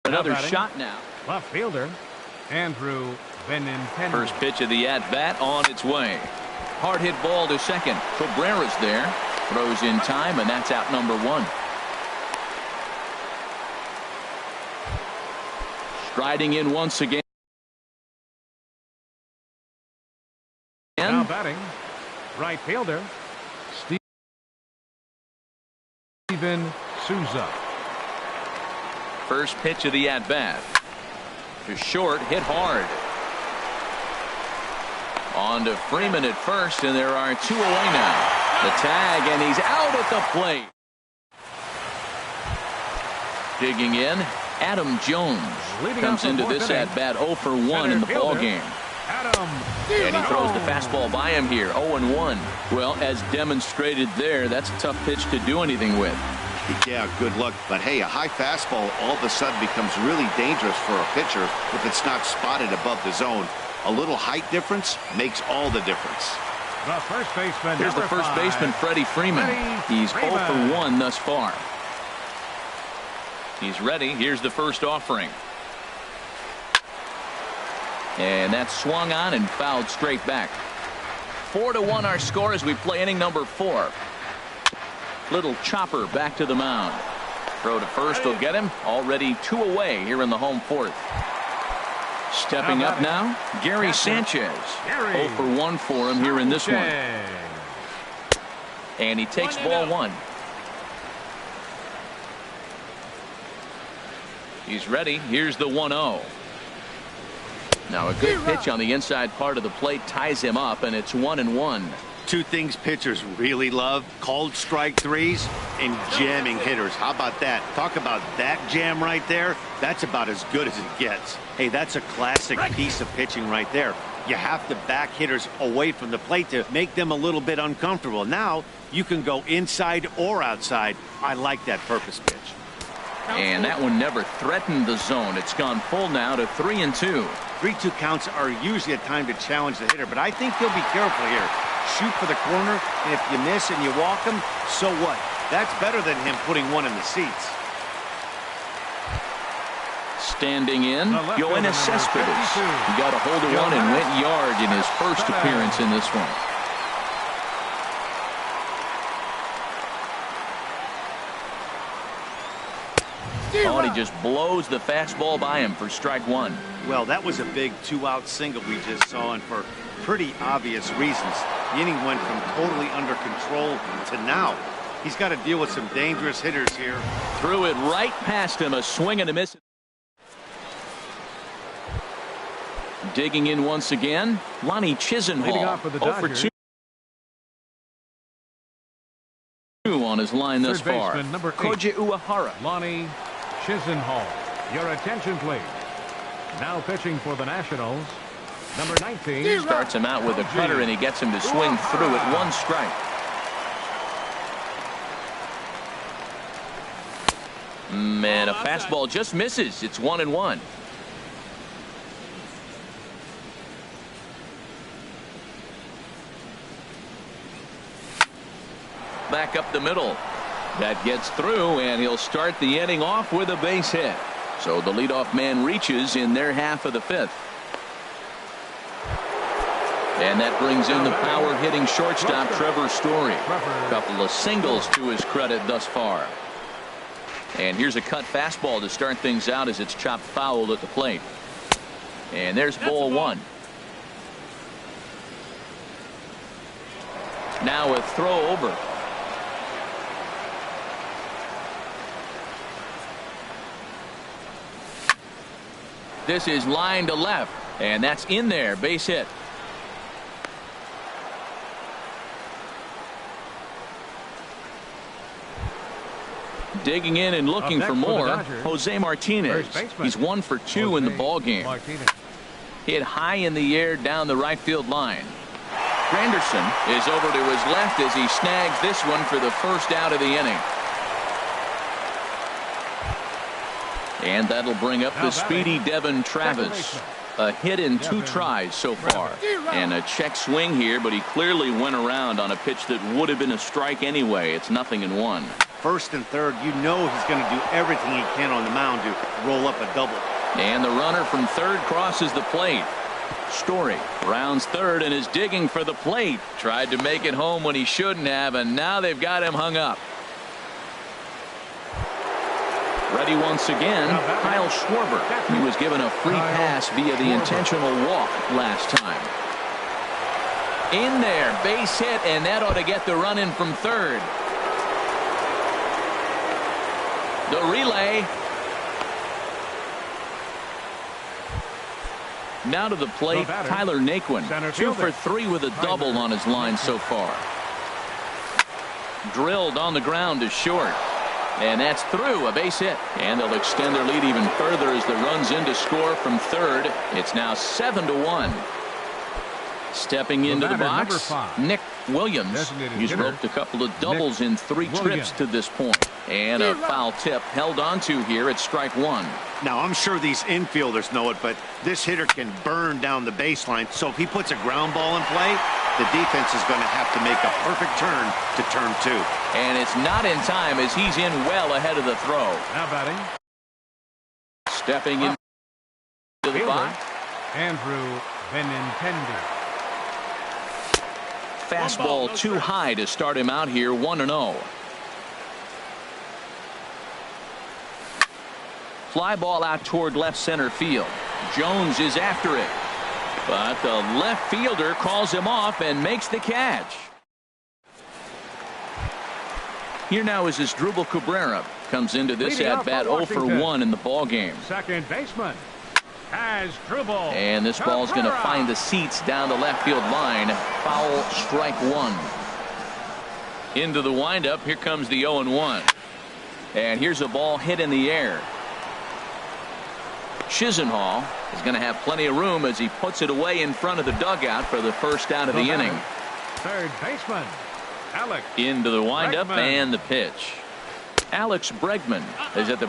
another shot now. Left fielder Andrew Benintendi. First pitch of the at-bat on its way. Hard hit ball to second. Cabrera's there. Throws in time, and that's out number 1. Striding in once again. Now batting, right fielder Steven Souza. First pitch of the at-bat. To short, hit hard. On to Freeman at first, and there are 2 away now. The tag, and he's out at the plate. Digging in, Adam Jones comes into this at-bat 0 for 1 in the ball game. And he throws the fastball by him here, 0-1. Well, as demonstrated there, that's a tough pitch to do anything with. Yeah, good luck. But hey, a high fastball all of a sudden becomes really dangerous for a pitcher if it's not spotted above the zone. A little height difference makes all the difference. The first baseman. Here's the first baseman, Freddie Freeman. He's 0 for 1 thus far. He's ready. Here's the first offering. And that's swung on and fouled straight back. 4-1 our score as we play inning number 4. Little chopper back to the mound. Throw to first will get him. Already 2 away here in the home 4th. Stepping up now, Gary Sanchez. 0 for 1 for him here in this one. And he takes ball 1. He's ready. Here's the 1-0. Now a good pitch on the inside part of the plate ties him up, and it's 1-1. 2 things pitchers really love: called strike 3s and jamming hitters. How about that? Talk about that jam right there. That's about as good as it gets. Hey, that's a classic piece of pitching right there. You have to back hitters away from the plate to make them a little bit uncomfortable. Now you can go inside or outside. I like that purpose pitch. And that one never threatened the zone. It's gone full now to 3-2. 3-2 counts are usually a time to challenge the hitter, but I think he'll be careful here. Shoot for the corner, and if you miss and you walk him, so what? That's better than him putting one in the seats. Standing in, Yoenis Cespedes. He got a hold of one and went yard in his first appearance in this one. Oh, and he just blows the fastball by him for strike 1. Well, that was a big 2-out single we just saw, and for pretty obvious reasons. The inning went from totally under control to now. He's got to deal with some dangerous hitters here. Threw it right past him, a swing and a miss. Digging in once again, Lonnie Chisenhall. 0 for 2. on his line thus Third far. baseman, number 8, Koji Uehara. Lonnie Chisenhall. Your attention, please. Now pitching for the Nationals, number 19. Starts him out with a cutter, and he gets him to swing through at 1 strike. Man, a fastball just misses. It's 1-1. Back up the middle. That gets through, and he'll start the inning off with a base hit. So the leadoff man reaches in their half of the 5th. And that brings in the power-hitting shortstop, Trevor Story. A couple of singles to his credit thus far. And here's a cut fastball to start things out as it's chopped foul at the plate. And there's ball 1. Now a throw over. This is line to left, and that's in there. Base hit. Digging in and looking for more, Jose Martinez. He's 1 for 2 in the ball game. Hit high in the air down the right field line. Granderson is over to his left as he snags this one for the first out of the inning. And that'll bring up the speedy Devin Travis. A hit in 2 tries so far. And a check swing here, but he clearly went around on a pitch that would have been a strike anyway. It's 0-1. First and third, you know he's going to do everything he can on the mound to roll up a double. And the runner from third crosses the plate. Story rounds third and is digging for the plate. Tried to make it home when he shouldn't have, and now they've got him hung up. Ready once again, Kyle Schwarber. He was given a free pass via the intentional walk last time. In there, base hit, and that ought to get the run in from third. The relay. Now to the plate, Tyler Naquin. 2 for 3 with a double on his line so far. Drilled on the ground to short. And that's through, a base hit. And they'll extend their lead even further as the run's in to score from third. It's now 7-1. Stepping into the box, Nick Williams. He's roped a couple of doubles in 3 trips to this point. And a foul tip held onto here at strike 1. Now, I'm sure these infielders know it, but this hitter can burn down the baseline. So if he puts a ground ball in play, the defense is going to have to make a perfect turn to turn 2. And it's not in time as he's in well ahead of the throw. Now batting. Stepping into the box. Andrew Benintendi. Fastball too high to start him out here, 1-0. Fly ball out toward left center field. Jones is after it. But the left fielder calls him off and makes the catch. Here now is Asdrubal Cabrera. Comes into this at-bat 0 for 1 in the ball game. Second baseman. Asdrubal. And this ball's going to find the seats down the left field line. Foul, strike 1. Into the windup. Here comes the 0-1. And here's a ball hit in the air. Chisenhall is going to have plenty of room as he puts it away in front of the dugout for the first out of the inning. Third baseman, Alex. Into the windup Bregman. And the pitch. Alex Bregman is at the